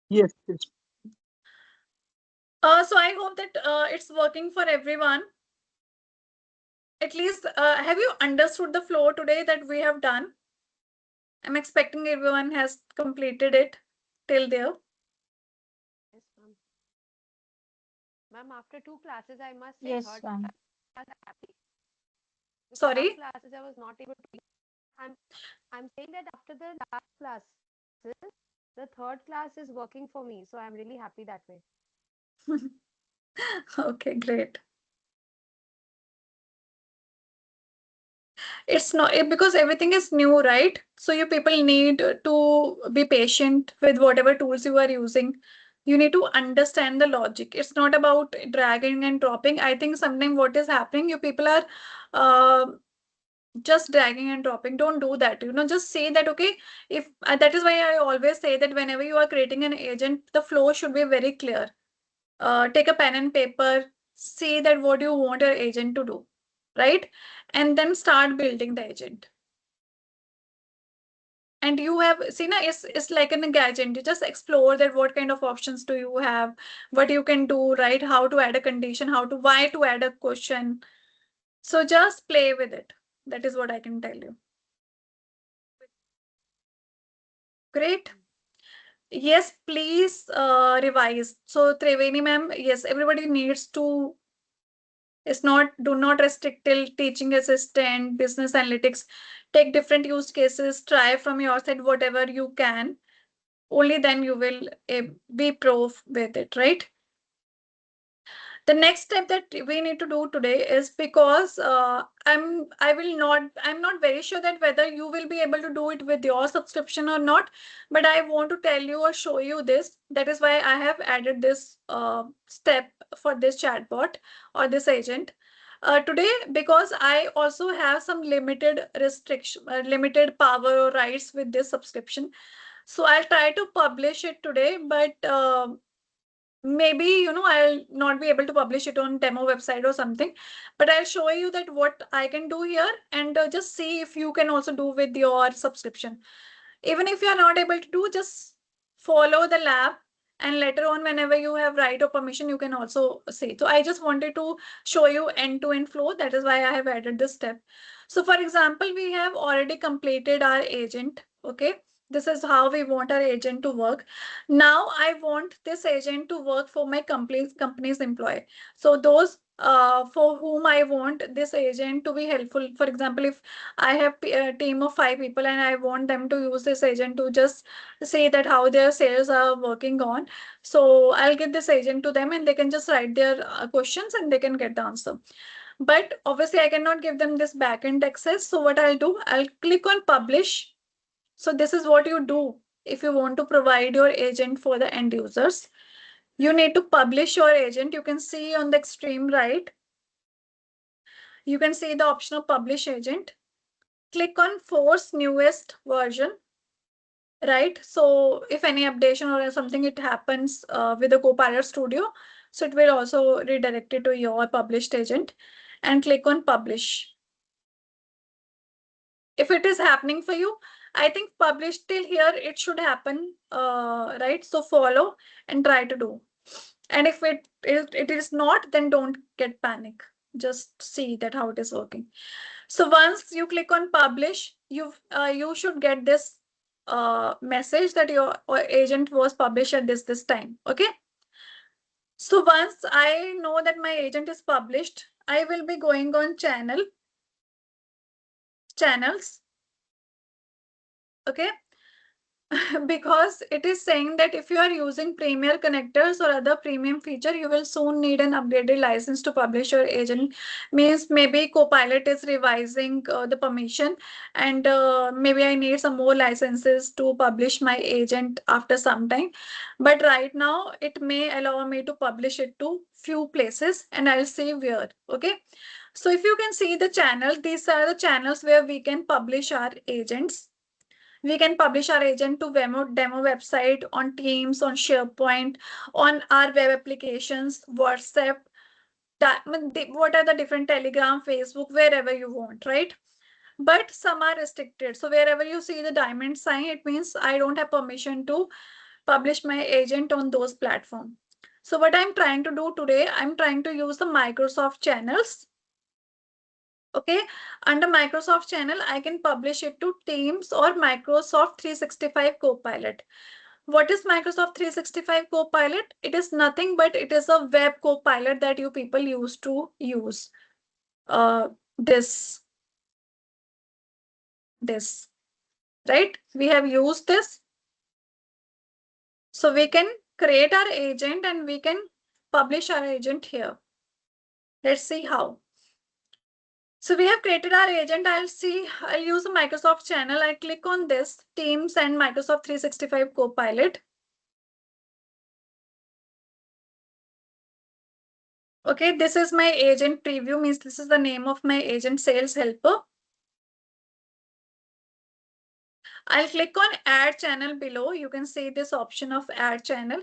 yes, yes. So I hope that it's working for everyone. At least, have you understood the flow today that we have done? I'm expecting everyone has completed it till there. Yes, ma'am. Ma'am, after 2 classes, I must say Yes, third ma'am. class I'm happy. Because last Sorry. classes I was not able to. I'm I'm saying that after the last classes, the third class is working for me. So I'm really happy that way. Okay, great. It's not because everything is new, right? So you people need to be patient with whatever tools you are using. You need to understand the logic. It's not about dragging and dropping. I think sometimes what is happening, you people are uh, just dragging and dropping. Don't do that. Just say that, okay, if that is why I always say that whenever you are creating an agent, the flow should be very clear. Take a pen and paper, say that what you want your agent to do, right? And then start building the agent. And you have seen, it's like in a gadget. You just explore that what kind of options do you have, what you can do, right? How to add a condition, why to add a question. So just play with it. That is what I can tell you. Great. Yes, please revise. So Triveni ma'am, yes, everybody needs to. Do not restrict till teaching assistant, business analytics. Take different use cases, try from your side whatever you can. Only then you will be pro with it, right? The next step that we need to do today is, because I'm not very sure that whether you will be able to do it with your subscription or not, but I want to tell you or show you this. That is why I have added this step for this chatbot or this agent today, because I also have some limited restriction, limited power or rights with this subscription. So I'll try to publish it today, but maybe, I'll not be able to publish it on demo website or something, but I'll show you that what I can do here, and just see if you can also do with your subscription. Even if you're not able to do, just follow the lab, and later on, whenever you have right or permission, you can also say. So I just wanted to show you end-to-end flow. That is why I have added this step. So for example, we have already completed our agent. Okay. This is how we want our agent to work. Now I want this agent to work for my company's employee. So those for whom I want this agent to be helpful. For example, if I have a team of 5 people and I want them to use this agent to just say that how their sales are working on. So I'll give this agent to them, and they can just write their questions and they can get the answer. But obviously I cannot give them this backend access. So what I'll do, I'll click on publish. So this is what you do if you want to provide your agent for the end users. You need to publish your agent. You can see on the extreme right, you can see the option of publish agent. Click on force newest version, right? So if any updation or something it happens with the Copilot Studio, so it will also redirect it to your published agent, and click on publish. If it is happening for you, I think publish till here, it should happen, right? So follow and try to do. And if it is not, then don't get panic. Just see that how it is working. So once you click on publish, you should get this message that your agent was published at this time. Okay. So once I know that my agent is published, I will be going on channels. Okay. Because it is saying that if you are using Premier connectors or other premium feature, you will soon need an upgraded license to publish your agent. Means maybe Copilot is revising the permission, and maybe I need some more licenses to publish my agent after some time. But right now it may allow me to publish it to few places, and I'll see where. Okay. So if you can see the channel, these are the channels where we can publish our agents. We can publish our agent to demo website, on Teams, on SharePoint, on our web applications, WhatsApp, what are the different Telegram, Facebook, wherever you want, right? But some are restricted. So wherever you see the diamond sign, it means I don't have permission to publish my agent on those platforms. So what I'm trying to do today, I'm trying to use the Microsoft channels. Okay, under Microsoft channel, I can publish it to Teams or Microsoft 365 Copilot. What is Microsoft 365 Copilot? It is nothing but it is a web Copilot that you people used to use. This, right? We have used this. So we can create our agent and we can publish our agent here. Let's see how. So we have created our agent. I'll use a Microsoft channel. I click on this Teams and Microsoft 365 Copilot. Okay, this is my agent preview, means this is the name of my agent, sales helper. I'll click on add channel below. You can see this option of add channel.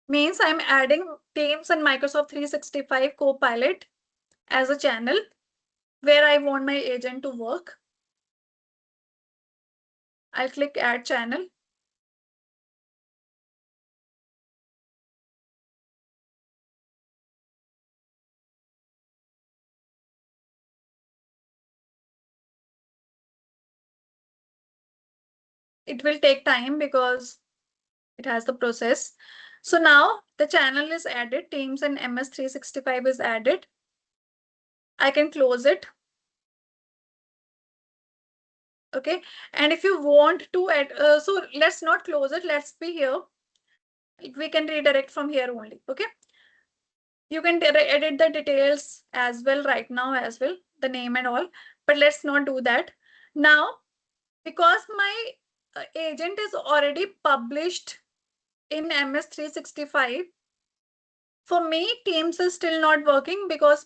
Means I'm adding Teams and Microsoft 365 Copilot as a channel where I want my agent to work. I'll click add channel. It will take time because it has the process. So now the channel is added, Teams and MS365 is added. I can close it. Okay, and if you want to add, so let's not close it, let's be here. We can redirect from here only. Okay, you can edit the details as well right now as well, the name and all, but let's not do that now because my agent is already published in MS365. For me, Teams is still not working because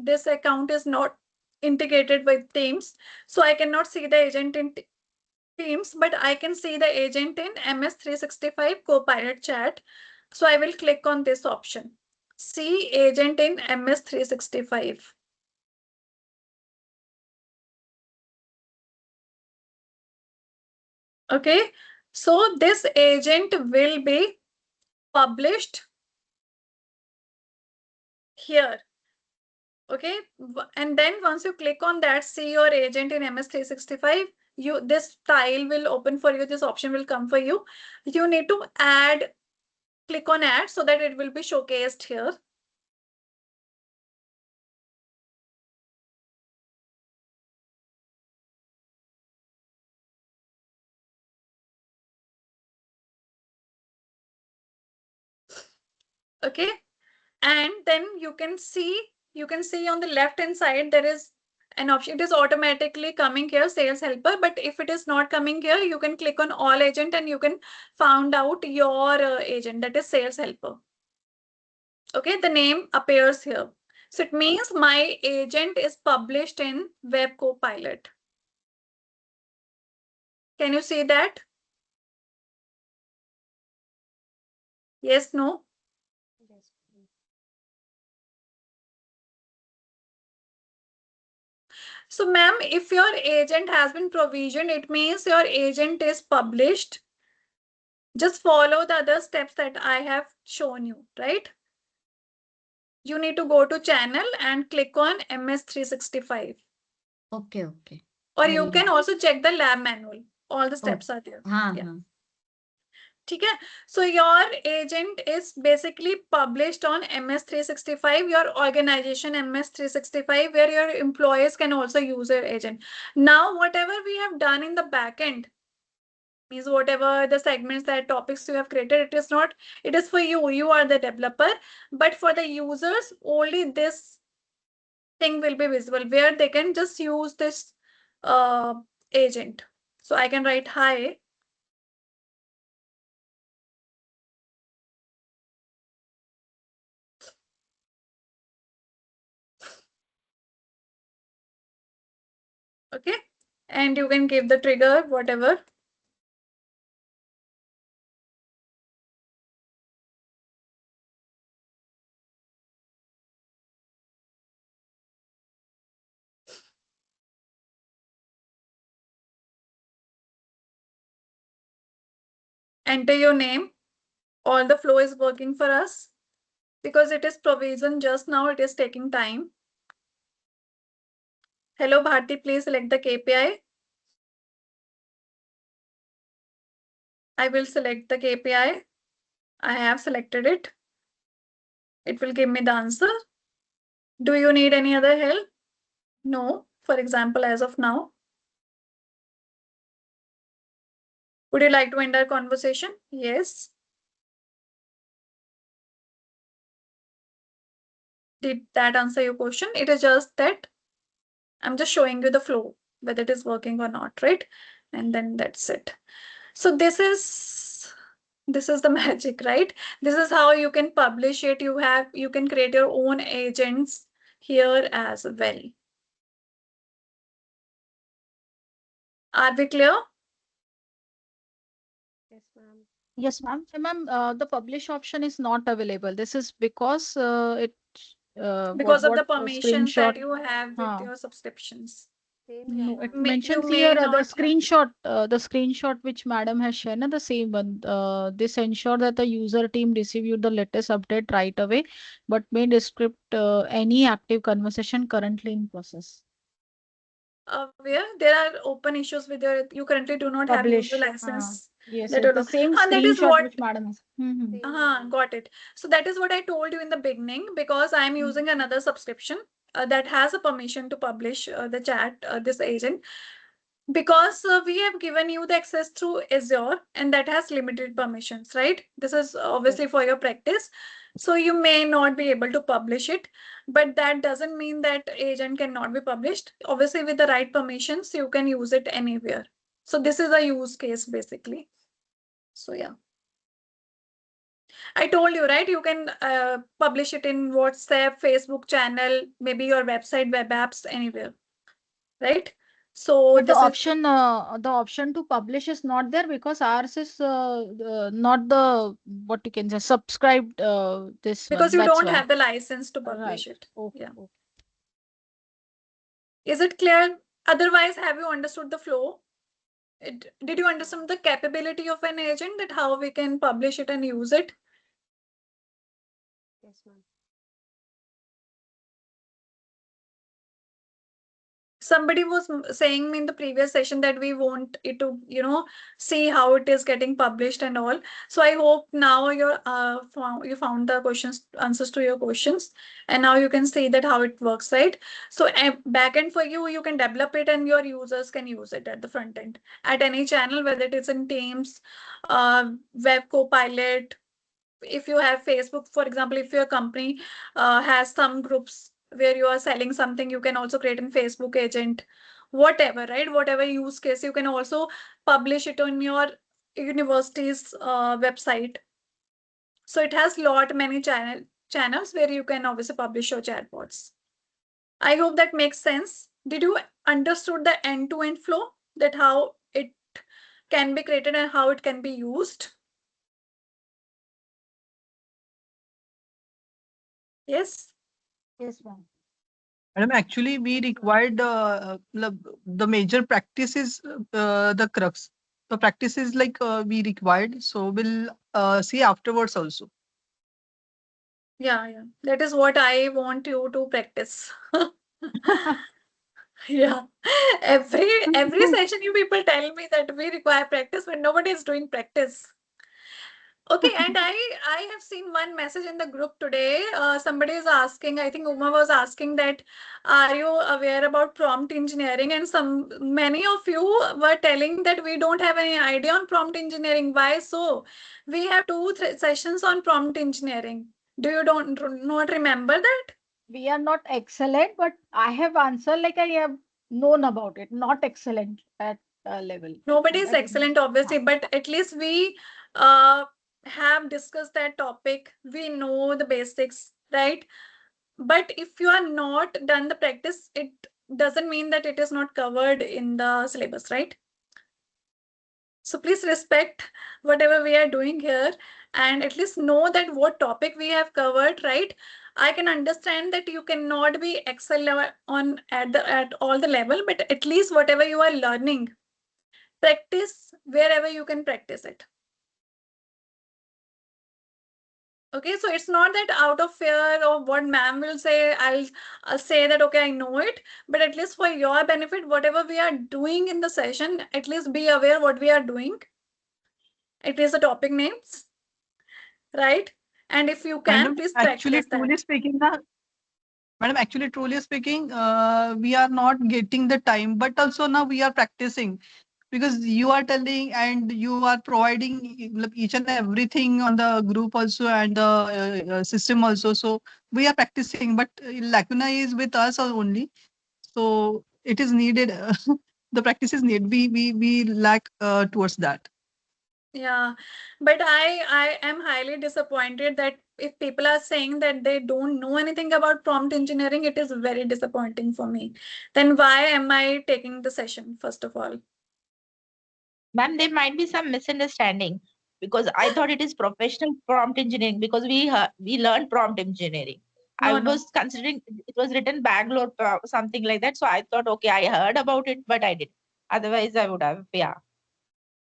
this account is not integrated with Teams. So I cannot see the agent in Teams, but I can see the agent in MS365 Copilot chat. So I will click on this option. See agent in MS365. Okay, so this agent will be published here. Okay, and then once you click on that, see your agent in MS365, this tile will open for you, this option will come for you. You need to add, click on add so that it will be showcased here. Okay, and then you can see on the left hand side there is an option. It is automatically coming here, sales helper, but if it is not coming here, you can click on all agent and you can find out your agent, that is sales helper. Okay, the name appears here. So it means my agent is published in Web Copilot. Can you see that? Yes, no? Yes. So ma'am, if your agent has been provisioned, it means your agent is published. Just follow the other steps that I have shown you, right? You need to go to channel and click on MS365. Okay, okay. Or I you will can do. also check the lab manual. All the Oh, steps are there. हाँ Yeah. हाँ. ठीक है, so your agent is basically published on MS365, your organization MS365, where your employees can also use your agent. Now, whatever we have done in the backend, means whatever the segments, that topics you have created, it is for you. You are the developer, but for the users, only this thing will be visible where they can just use this agent. So I can write hi. Okay, and you can give the trigger, whatever. Enter your name. All the flow is working for us because it is provision just now, it is taking time. Hello Bharti, please select the KPI. I will select the KPI. I have selected it. It will give me the answer. Do you need any other help? No, for example, as of now. Would you like to end our conversation? Yes. Did that answer your question? It is just that I'm just showing you the flow, whether it is working or not, right? And then that's it. So this is the magic, right? This is how you can publish it. You can create your own agents here as well. Are we clear? Yes, ma'am. Yes, ma'am. So, ma'am, the publish option is not available. This is because Because of the what permissions screenshot. that you have with Huh. your subscriptions. Same No, here, it ma'am. mentions may here not have. the screenshot which madam has shared, the same one. This ensure that the user team receive you the latest update right away, but may descript any active conversation currently in process. Where there are open issues with you currently do not have user Publish. license. Yes, That yes, you the know. same That is screenshot what. which madam has. Mm-hmm. Same here. Got it. So that is what I told you in the beginning, because I'm using another subscription that has a permission to publish the chat, this agent, because we have given you the access through Azure and that has limited permissions, right? This is obviously for your practice. So you may not be able to publish it, but that doesn't mean that agent cannot be published. Obviously, with the right permissions, you can use it anywhere. So this is a use case basically. So yeah. I told you, right? You can publish it in WhatsApp, Facebook channel, maybe your website, web apps, anywhere, right? So But this is the option to publish is not there because ours is not the what you can say subscribed this because one. you That's don't why. have the license to Right. publish it. Okay. Yeah. Okay. Is it clear? Otherwise, have you understood the flow? Did you understand the capability of an agent, that how we can publish it and use it? Yes, ma'am. Somebody was saying in the previous session that we want it to, see how it is getting published and all. So I hope now you found the answers to your questions, and now you can see that how it works, right? So backend for you, you can develop it and your users can use it at the front end at any channel, whether it is in Teams, Web Copilot. If you have Facebook, for example, if your company has some groups where you are selling something, you can also create a Facebook agent, whatever, right? Whatever use case, you can also publish it on your university's website. So it has many channels where you can obviously publish your chatbots. I hope that makes sense. Did you understood the end-to-end flow, that how it can be created and how it can be used? Yes. Yes, ma'am. Madam, actually, we required the major practice is the crux. The practice is like we required, so we'll see afterwards also. Yeah. That is what I want you to practice. Yeah. Every session you people tell me that we require practice, but nobody is doing practice. Okay, and I have seen one message in the group today. Somebody is asking, I think Uma was asking that, are you aware about prompt engineering? And many of you were telling that we don't have any idea on prompt engineering. Why so? We have two sessions on prompt engineering. Do you not remember that? We are not excellent, but I have answered like I have known about it. Not excellent at level. Nobody But is again, excellent, obviously, but at least we uh, have discussed that topic. We know the basics, right? But if you are not done the practice, it doesn't mean that it is not covered in the syllabus, right? So please respect whatever we are doing here and at least know that what topic we have covered, right? I can understand that you cannot be excel on at all the level, but at least whatever you are learning, practice wherever you can practice it. Okay, so it's not that out of fear of what ma'am will say, I'll say that, okay, I know it, but at least for your benefit, whatever we are doing in the session, at least be aware what we are doing. At least the topic names, right? And if you can, Madam, please actually, practice that. truly speaking, Madam, actually, truly speaking, we are not getting the time, but also now we are practicing because you are telling and you are providing like, each and everything on the group also and the system also. So we are practicing, but lacuna is with us only. So it is needed. The practice is needed. We lack towards that. Yeah, but I am highly disappointed that if people are saying that they don't know anything about prompt engineering, it is very disappointing for me. Then why am I taking the session, first of all? Ma'am, there might be some misunderstanding because I thought it is professional prompt engineering because we learn prompt engineering. I No, no. was considering it was written Bangalore, something like that. So I thought, okay, I heard about it, but I didn't. Otherwise, I would have. Yeah.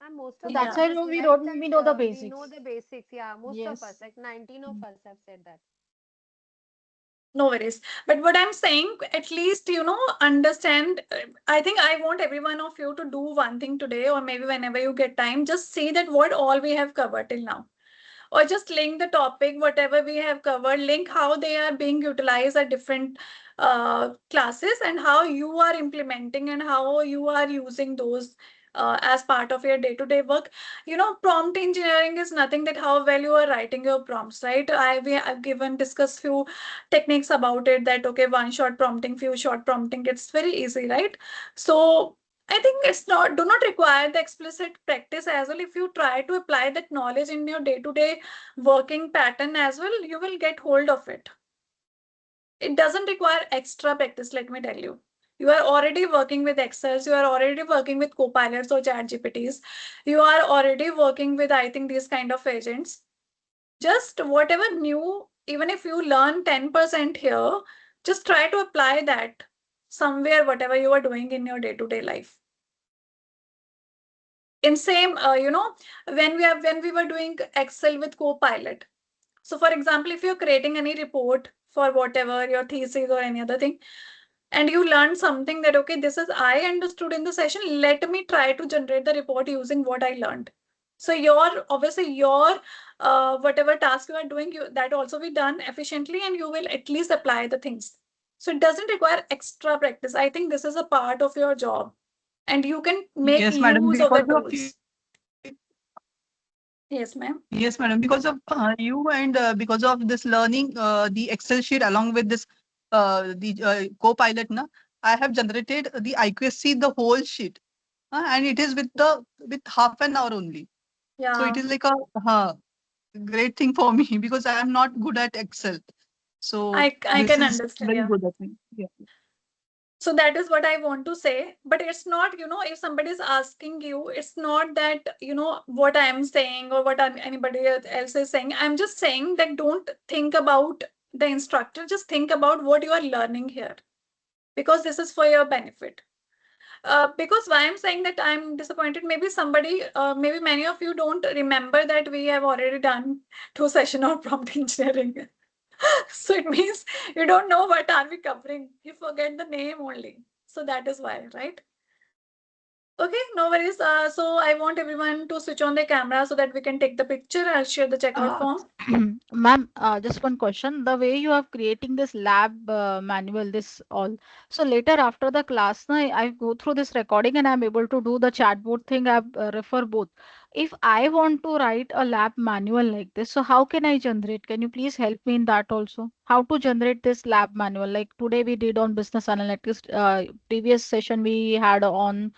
And most So of that's us Yeah. why just we like don't, we that, know the we know basics. the basics. Yeah, most of us, Yes. like 19 of us have said that. No worries. But what I'm saying, at least, understand. I think I want every one of you to do one thing today, or maybe whenever you get time, just see that what all we have covered till now. Or just link the topic, whatever we have covered, link how they are being utilized at different classes and how you are implementing and how you are using those as part of your day-to-day work. Prompt engineering is nothing that how well you are writing your prompts, right? I've given discussed few techniques about it, that okay, one shot prompting, few shot prompting, it's very easy, right? So I think it's not do not require the explicit practice as well. If you try to apply that knowledge in your day-to-day working pattern as well, you will get hold of it. It doesn't require extra practice, let me tell you. You are already working with Excels, you are already working with Copilots or Chat GPTs, you are already working with, I think, these kind of agents. Just whatever new, even if you learn 10% here, just try to apply that somewhere, whatever you are doing in your day-to-day life. In same, when we were doing Excel with Copilot. So for example, if you're creating any report for whatever your thesis or any other thing, and you learn something that, okay, this is I understood in the session, let me try to generate the report using what I learned. So obviously your whatever task you are doing, that also be done efficiently, and you will at least apply the things. So it doesn't require extra practice. I think this is a part of your job, and you can make Yes, madam. use of the Because of tools. Yes, ma'am. yes, madam. Because of you and because of this learning, the Excel sheet along with this the Copilot, na, I have generated the IQSC the whole sheet, and it is with half an hour only. So it Yeah, is like a great thing for me because I am not good at Excel. So I this can is understand. very Yeah. good at me. Yeah. So that is what I want to say. But it's not, if somebody is asking you, it's not that, what I am saying or what anybody else is saying. I'm just saying that don't think about the instructor, just think about what you are learning here, because this is for your benefit. Because why I'm saying that I'm disappointed, maybe many of you don't remember that we have already done 2 sessions of prompt engineering. So it means you don't know what are we covering. You forget the name only. So that is why, right? Okay, no worries. So I want everyone to switch on their camera so that we can take the picture. I'll share the checkout Uh, form. Ma'am, just one question. The way you are creating this lab manual, this all. So later after the class, na, I go through this recording and I'm able to do the chatbot thing. I refer both. If I want to write a lab manual like this, so how can I generate? Can you please help me in that also? How to generate this lab manual? Like today we did on business analytics. Previous session we had on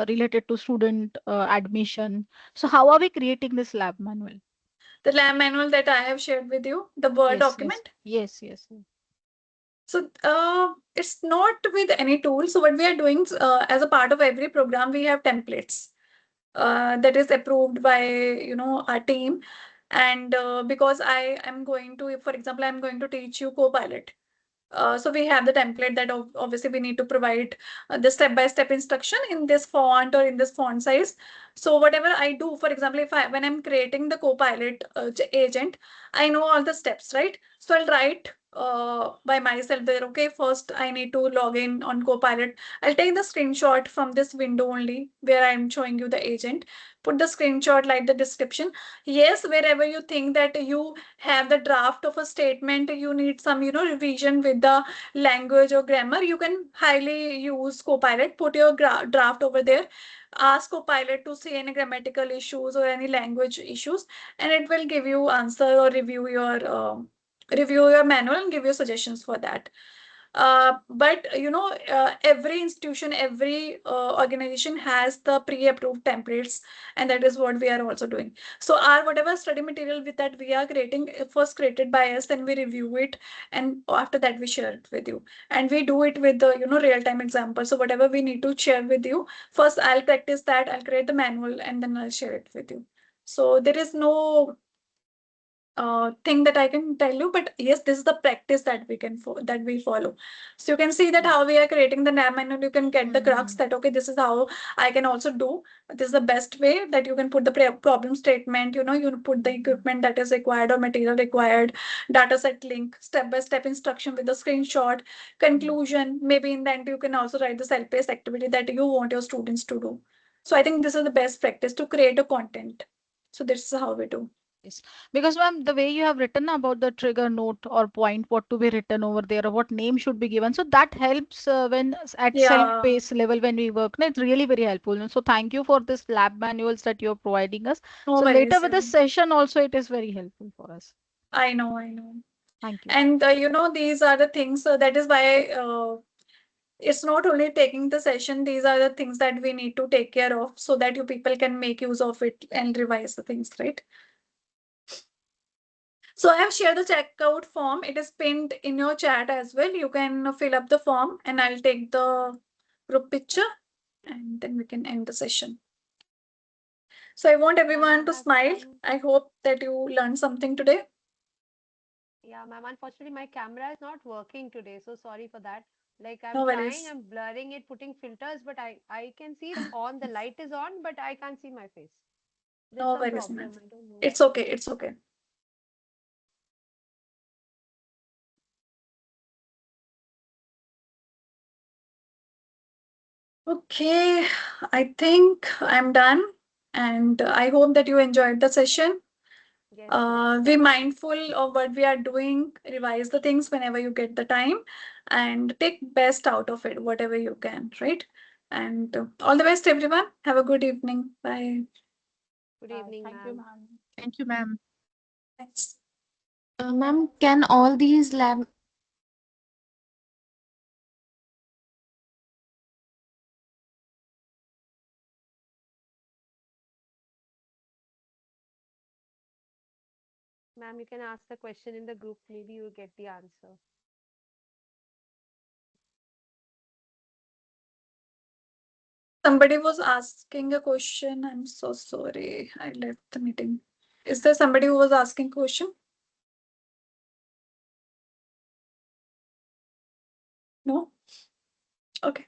related to student admission. So how are we creating this lab manual? The lab manual that I have shared with you, the Word Yes, yes, document. yes, yes. So it's not with any tool. So what we are doing as a part of every program, we have templates that is approved by our team. And because I am going to, for example, I'm going to teach you Copilot. So we have the template that obviously we need to provide the step-by-step instruction in this font or in this font size. So whatever I do, for example, when I'm creating the Copilot agent, I know all the steps, right? So I'll write by myself there. Okay, first I need to log in on Copilot. I'll take the screenshot from this window only where I'm showing you the agent. Put the screenshot like the description. Yes, wherever you think that you have the draft of a statement, you need some revision with the language or grammar, you can highly use Copilot. Put your draft over there, ask Copilot to see any grammatical issues or any language issues, and it will give you answer or review your manual and give you suggestions for that. But every institution, every organization has the pre-approved templates, and that is what we are also doing. So our whatever study material with that we are creating, first created by us, then we review it, and after that we share it with you. And we do it with the real-time examples. So whatever we need to share with you, first I'll practice that, I'll create the manual, and then I'll share it with you. So there is no thing that I can tell you, but yes, this is the practice that we follow. So you can see that how we are creating the NAM manual. You can get the crux that okay, this is how I can also do. This is the best way that you can put the problem statement. You put the equipment that is required or material required, data set link, step-by-step instruction with the screenshot, conclusion. Maybe in the end you can also write the self-paced activity that you want your students to do. So I think this is the best practice to create a content. So this is how we do. Yes. Because ma'am, the way you have written about the trigger note or point, what to be written over there, or what name should be given. So that helps when at Yeah. self-paced level when we work. No, it's really very helpful. And so thank you for this lab manuals that you're providing us. No So later worries. with the session also it is very helpful for us. I know. Thank you. And these are the things. That is why it's not only taking the session. These are the things that we need to take care of so that you people can make use of it and revise the things, right? So I have shared the checkout form. It is pinned in your chat as well. You can fill up the form and I'll take the group picture and then we can end the session. So I want everyone to smile. I hope that you learned something today. Yeah, ma'am. Unfortunately, my camera is not working today, so sorry for that. Like I'm No trying, worries. I'm blurring it, putting filters, but I can see it's on. The light is on, but I can't see my face. There's No some worries, man. problem. I don't know. It's okay. It's okay. Okay, I think I'm done. And I hope that you enjoyed the session. Yes, ma'am. Be mindful of what we are doing, revise the things whenever you get the time, and take best out of it, whatever you can, right? And all the best, everyone. Have a good evening. Bye. Good evening, Thank you, ma'am. ma'am. Thank you, ma'am. Thanks. Ma'am, can all these lab Ma'am, you can ask the question in the group. Maybe you'll get the answer. Somebody was asking a question. I'm so sorry. I left the meeting. Is there somebody who was asking a question? No? Okay.